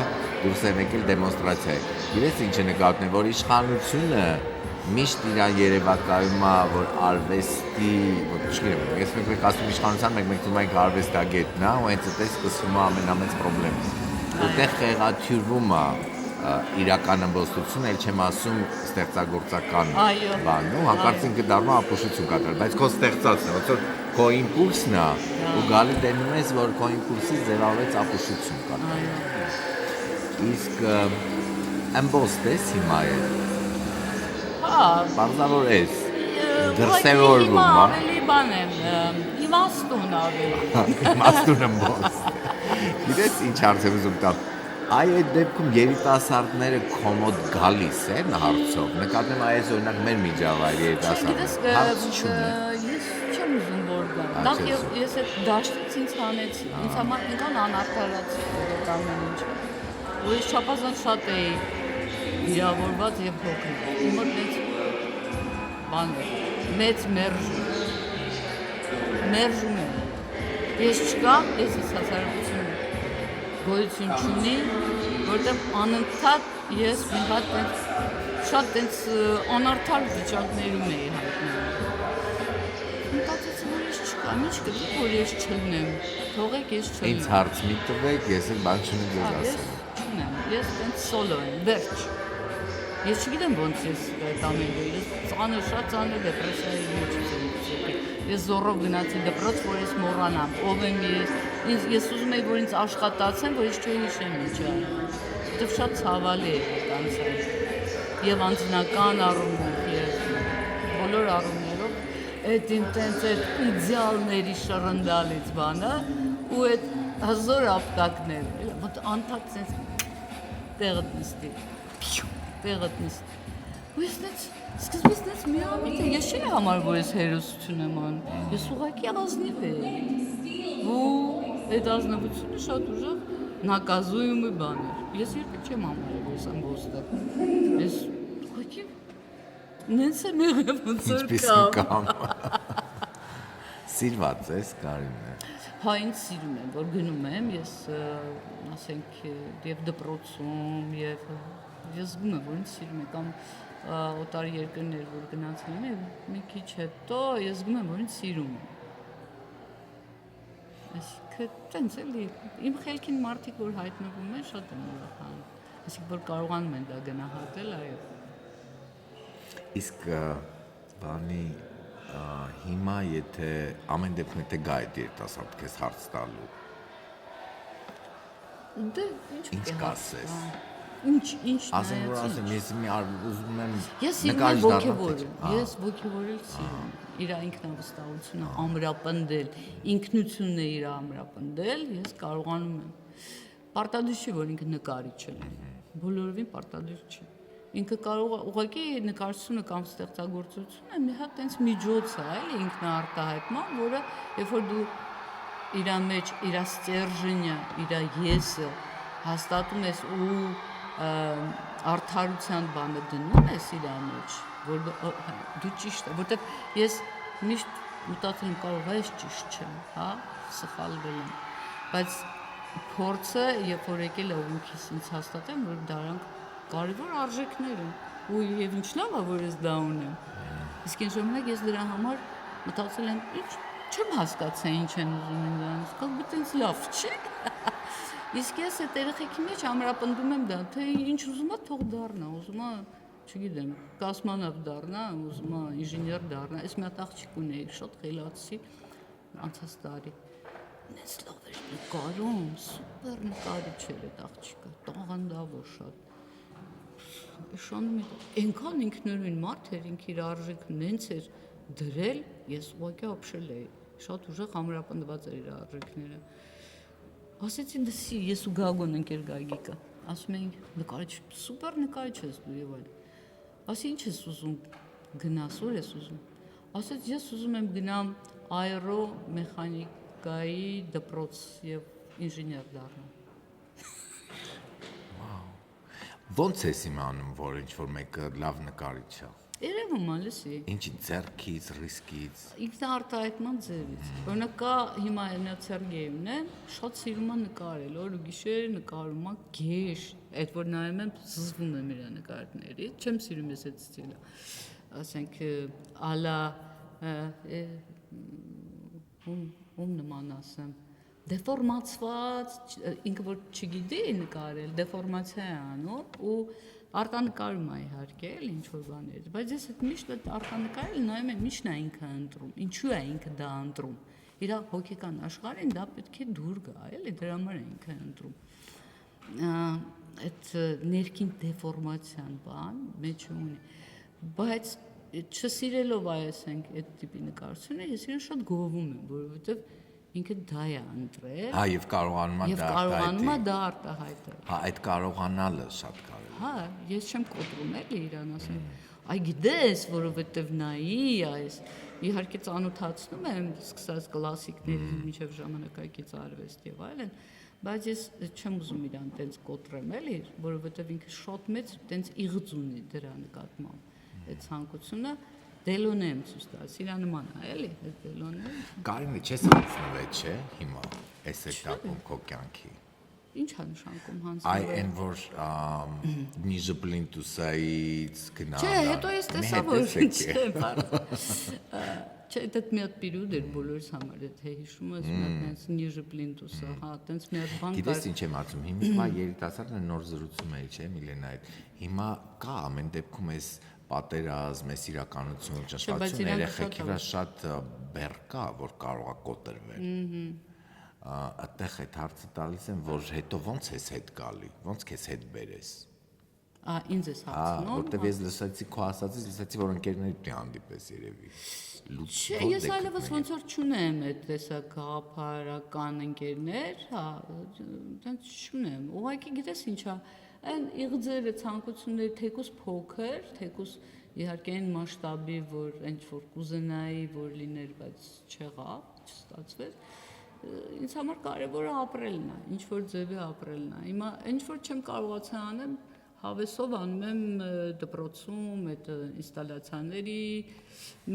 դուրս են եկել դեմոնստրացիա։ Գիտես ինչ է նկատվում, որ իշխանությունը միշտ իր երևակայում է, որ արվեստի, չգիտեմ, ես մեկ ասում իշխանության, մեկ թվում ենք արվեստագետն է, ու հենց այդպես սկսվում է ամենամեծ խնդրեմը։ Որտեղ խեղաթյուրվում է իրական ըմբոստություն, էլ չեմ ասում ստեղծագործական Այո։ բան, ու հանկարծ ինքը դառնում է ապուշություն կատարել, բայց քո ստեղծածն է, ոնց որ քո իմպուլսն է, ու գալի դենում ես, որ քո իմպուլսից ձևավորեց ապուշություն կատարել։ Իսկ ըմբոստ ես հիմա է, Հա, բարձրավոր ես, ուղղակի դրսևորվում, հիմա հա։ ավելի բան եմ, իմաստուն ավելի։ Իմաստուն ըմբոստ։ Գիտես ինչ հարց եմ ուզում տալ։ Այդ դեպքում երիտասարդները կոմոդ գալիս են հարցով։ Նկատեմ այս օրինակ մեր միջավայրի երիտասարդները հարց չունեն։ Ես չեմ ուզում որ գա։ Նախ ես այդ դաշտից ինձ հանեցի։ Ինձ համար ինքան անարդարացի այդ ամեն ինչը։ Ու ես չափազանց շատ էի վիրավորված եւ հոգնել։ Իմը մեծ բան է, մեծ մերժում եմ։ Ես չկա, ես հասարակություն գոյություն չունի, որտեղ անընդհատ ես մի հատ շատ տենց անարդար վիճակներում էի հայտնվում։ Մտածեցի, որ ես չկամ, ինչ կլինի, որ ես չլնեմ, թողեք ես չլնեմ։ Ինձ հարց մի տվեք, ես էլ բան չունեմ ձեզ Ես ասել։ չունեմ, ես տենց սոլո եմ, վերջ։ Ես չգիտեմ ոնց ես այդ ամենը, ես շատ ծանր դեպրեսիայի միջից եմ եկել։ Ես զորով գնացի դպրոց, որ ես մոռանամ, ով եմ ես ուզում եի, որ ինձ աշխատացեն, որ ես չհիշեմ ինչ է։ Որտեվ շատ ցավալի է այդ անցած։ Եվ անձնական առումով, եւ բոլոր առումներով այդ իմ տենց այդ իդեալների շռնդալից բանը ու այդ հզոր ապտակներ, ոտ անթաք sense տեղդ նստի։ Տեղդ նստի։ Ու ես սկզբից դες միամիտ է, ես չէի համար, որ ես հերոսություն եմ անում, ես ուղղակի ազնիվ էի, ու այդ ազնվությունը շատ ուժով նակազույմի բան էր, ես երկու չեմ համարել, որ ես ըմբոստ եմ, ես ուղղակի նենց եմ եղել, ոնց որ կամ։ Սիրված ես, Կարինե։ Հա, ինձ սիրում եմ, որ գնում եմ, ես ասենք եւ դպրոցում եւ ես զգում եմ, որ ինձ սիրում եմ կամ օտար երկրներ, որ գնացել եմ, մի քիչ հետո ես զգում եմ, որ ինձ սիրում եմ։ Այսինքն, տենց էլի, իմ խելքին մարդիկ, որ հայտնվում են, շատ եմ ուրախանում։ Այսինքն, որ կարողանում են դա գնահատել, այո։ Իսկ բանի հիմա եթե ամեն դեպքում եթե գա այդ երիտասարդ քեզ հարց տալու։ Դե Ինչ կասես։ Ինչ Ասեմ որ ասեմ, ես մի ուզում եմ Ես սիրում եմ ոգևորել, ես ոգևորել սիրում եմ, իր ինքնավստահությունը ամրապնդել, ինքնությունն է իր ամրապնդել, ես կարողանում եմ։ Պարտադիր չի, որ ինքը նկարիչ է, բոլորովին պարտադիր չի։ Ինքը կարող է ուղղակի նկարչությունը կամ ստեղծագործությունը մի հատ տենց միջոց է, էլի ինքնաարտահայտման, որը երբ որ դու իր մեջ իր ստержня, իր եսը հաստատում ես ու արդարության բանը դնում ես իր մեջ, որ դու ճիշտ ես, որտեղ ես միշտ մտածել եմ կարող է ես ճիշտ չեմ, հա, սխալվել եմ, բայց փորձը երբ որ եկել է ումքիս ինձ հաստատեմ, որ դրանք կարևոր արժեքներ են, ու եւ ինչ լավ է, որ ես դա ունեմ, իսկ այն ժամանակ ես դրա համար մտածել եմ, ինչ չեմ հասկացա ինչ են ուզում ինձանից, как будто ինձ լավ չի, իսկ ես այդ երեխեքի մեջ ամրապնդում եմ դա, թե ինչ ուզում է թող դառնա, ուզում է, չգիտեմ, կոսմոնավտ դառնա, ուզում է ինժեներ դառնա, այս մի հատ աղջիկ ունեի, շատ խելացի, անցած տարի, ինձ լավ էր նկարում, սուպեր նկարիչ էր այդ աղջիկը, տաղանդավոր շատ, շանում էր, այնքան ինքնուրույն մարդ էր, ինք իր արժեքը նենց էր դրել, ես ուղղակի ապշել էի, շատ ուժեղ ամրապնդված էր իր արժեքները, ասեցին դսի, ես ու Գագոն ընկեր Գագիկը, ասում էինք, նկարիչ, սուպեր նկարիչ ես դու եւ այլ, ասի ինչ ես ուզում գնաս, ուր ես ուզում, ասեց ես ուզում եմ գնամ այրո մեխանիկայի դպրոց եւ ինժեներ դառնամ։ Ոնց ես իմանում, որ ինչ-որ մեկը լավ նկարիչ է։ Երևում է, լսի։ Ինչի ձեռքից, ռիսկից։ Ինքնաարտահայտման ձևից։ Օրինակ կա հիմա Էլենա Սերգեևնն է, շատ սիրում է նկարել, օր ու գիշեր նկարում է գեշ, այդ որ նայում եմ, զզվում եմ իր նկարներից, չեմ սիրում ես այդ ստիլը։ Ասենք ալա ում նման ասեմ, դեֆորմացված, ինքը որ չգիտի նկարել, դեֆորմացիա է անում ու արտանկարում է իհարկե, ինչ որ բաներ, բայց ես այդ միշտ այդ արտանկարել նայում եմ ինչն է ինքը ընտրում, ինչու է ինքը դա ընտրում։ Իր հոգեկան աշխարհին դա պետք է դուր գա, էլի դրա համար է ինքը ընտրում։ Այդ ներքին դեֆորմացիան բան մեջ ունի, բայց չսիրելով այսենք այդ տիպի նկարությունը, ես իրեն շատ գովում եմ, որովհետև ինքը դա է ընտրել։ Հա, եւ կարողանում է դա արտահայտել։ Հա, այդ կարողանալը շատ կարևոր է։ Հա, ես չեմ կոտրում էլի իրան, ասեմ, այ գիտես, որովհետև նայի այս, իհարկե ծանոթացնում եմ, սկսած կլասիկներից մինչև ժամանակակից արվեստ եւ այլն, բայց ես չեմ ուզում իրան տենց կոտրեմ էլի, որովհետև ինքը շատ մեծ տենց իղձ ունի դրա նկատմամբ։ Այդ ցանկությունը Դելոնե եմ ցույց տալիս, իրա նման է, էլի, այդ Դելոնը։ Կարինե, չես հանձնվել, չէ՞, հիմա այս էտապում քո կյանքի։ Ինչ է նշանակում հանձնվել։ Այ այն որ Ниже Պլինտուսայից գնալ։ Չէ, հետո ես տեսա որ չէ, բառը։ Չէ, դա մի հատ պիրուդ էր բոլորս համար, եթե հիշում ես, մի հատ այնց Ниже Պլինտուսը, հա, այնց մի հատ բան կար։ Գիտես ինչ եմ ասում, հիմա երիտասարդը նոր զրուցում էի, չէ՞, Միլենայից։ Հիմա կա ամեն դեպքում էս պատերազմ, էս իրականություն, ճշտություն երեխեքի վրա շատ բեռ կա, որ կարող է կոտրվել։ Այդտեղ այդ հարցը տալիս եմ, որ հետո ո՞նց ես հետ գալի, ո՞նց քեզ հետ բերես։ Ինձ ես հարցնում։ Որտեվ ես լսեցի քո ասածից, լսեցի, որ ընկերներիդ դի հանդիպես երևի։ Չէ, ես այլևս ոնց որ չունեմ այդ տեսակ գաղափարական ընկերներ, հա, դրանց չունեմ։ Ուղղակի գիտես ինչա, այն իղձերը, ցանկությունները թեկուս փոքր, թեկուս իհարկե այն մասշտաբի, որ ինչ որ կուզենայի, որ լիներ, բայց չեղավ, չստացվեց։ Ինձ համար կարևորը ապրելն է, ինչ որ ձևի ապրելն է։ Հիմա ինչ որ չեմ կարողացա անեմ, հավեսով անում եմ դպրոցում, այդ ինստալացիաների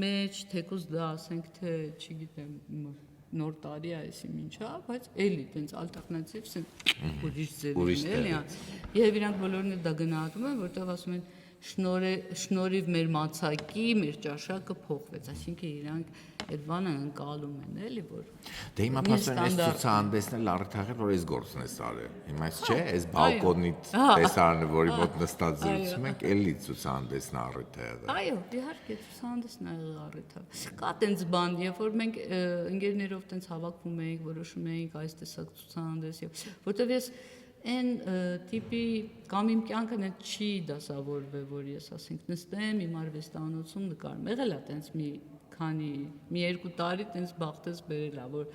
մեջ, թեկուզ դա ասենք թե, չգիտեմ, նոր տարի է, այսի ինչա, բայց էլի տենց ալտերնատիվ ուրիշ ձևին էլի։ Եվ իրանք բոլորն դա գնահատում են, որտեղ ասում են շնորհիվ մեր մացակի, մեր ճաշակը փոխվեց, այսինքն իրանք այդ բանը ընկալում են, էլի որ։ Դե հիմա փաստորեն այս ցուցահանդեսն էլ առթաղել, որ այս գործն է արել։ Հիմա այս չէ, այս բալկոնի տեսարանը, որի մոտ նստած զրուցում ենք, էլի ցուցահանդեսն առիթ է եղել։ Այո, իհարկե ցուցահանդեսն է եղել առիթը։ Կա տենց բան, երբ որ մենք ընկերներով տենց հավաքվում էինք, որոշում էինք այս տեսակ ցուցահանդես եւ որտեվ ես այն տիպի կամ իմ կյանքն է չի դասավորվել, որ ես ասենք նստեմ իմ արվեստանոցում նկարում։ Եղել է տենց մի 2 տարի տենց բախտես բերել է, որ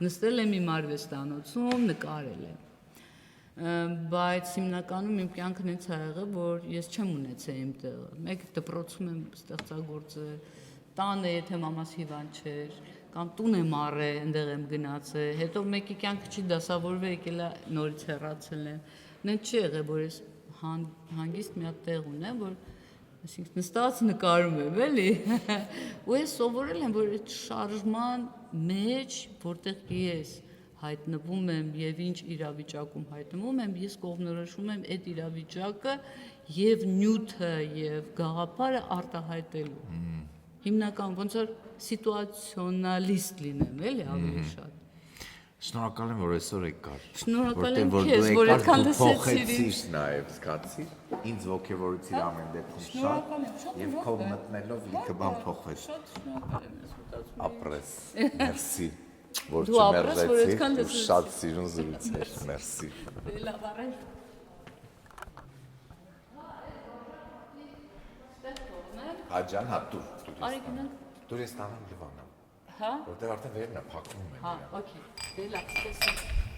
նստել եմ իմ արվեստանոցում, նկարել եմ։ Բայց հիմնականում իմ կյանքն էց է եղել, որ ես չեմ ունեցել իմ տեղը։ Մեկ դպրոցում եմ ստեղծագործել, տանը եթե մամաս հիվանդ չէր, կամ տուն եմ առել, այնտեղ եմ գնացել, հետո մեկի կյանքը չի դասավորվել, եկել է նորից հեռացել եմ։ Նենց չի եղել, որ ես հանգիստ մի հատ տեղ ունեմ, որ այսինքն նստած նկարում եմ, էլի։ Ու ես սովորել եմ, որ այդ շարժման մեջ, որտեղ ես հայտնվում եմ եւ ինչ իրավիճակում հայտնվում եմ, ես կողմնորոշում եմ այդ իրավիճակը եւ նյութը եւ գաղափարը արտահայտելու։ Հիմնական ոնց որ սիտուացիոնալիստ լինեմ, էլի ավելի շատ։ Շնորհակալ եմ, որ այսօր եկար։ Շնորհակալ եմ քեզ, որ այդքան լսեցիր։ Փոխեցիր նաեւ, զգացի, ինձ ողջևորեցիր ամեն դեպքում շատ եւ քո մտնելով լիքը բան փոխվեց։ Շատ շնորհակալ եմ, ես մտածում եմ։ Ապրես։ Մերսի, որ Դու ապրես, որ չմերժեցիր, այդքան ու լսեցիր։ շատ սիրուն զրուցեր։ Մերսի։ Լավ, առայժմ։ Հաջան, հա դու։ Արի գնանք։ Դու ես տանեմ Լիվանը։ Հա։ Որտեղ արդեն վերն է փակվում են։ Հա, օքեյ։ Դե լավ, տեսա։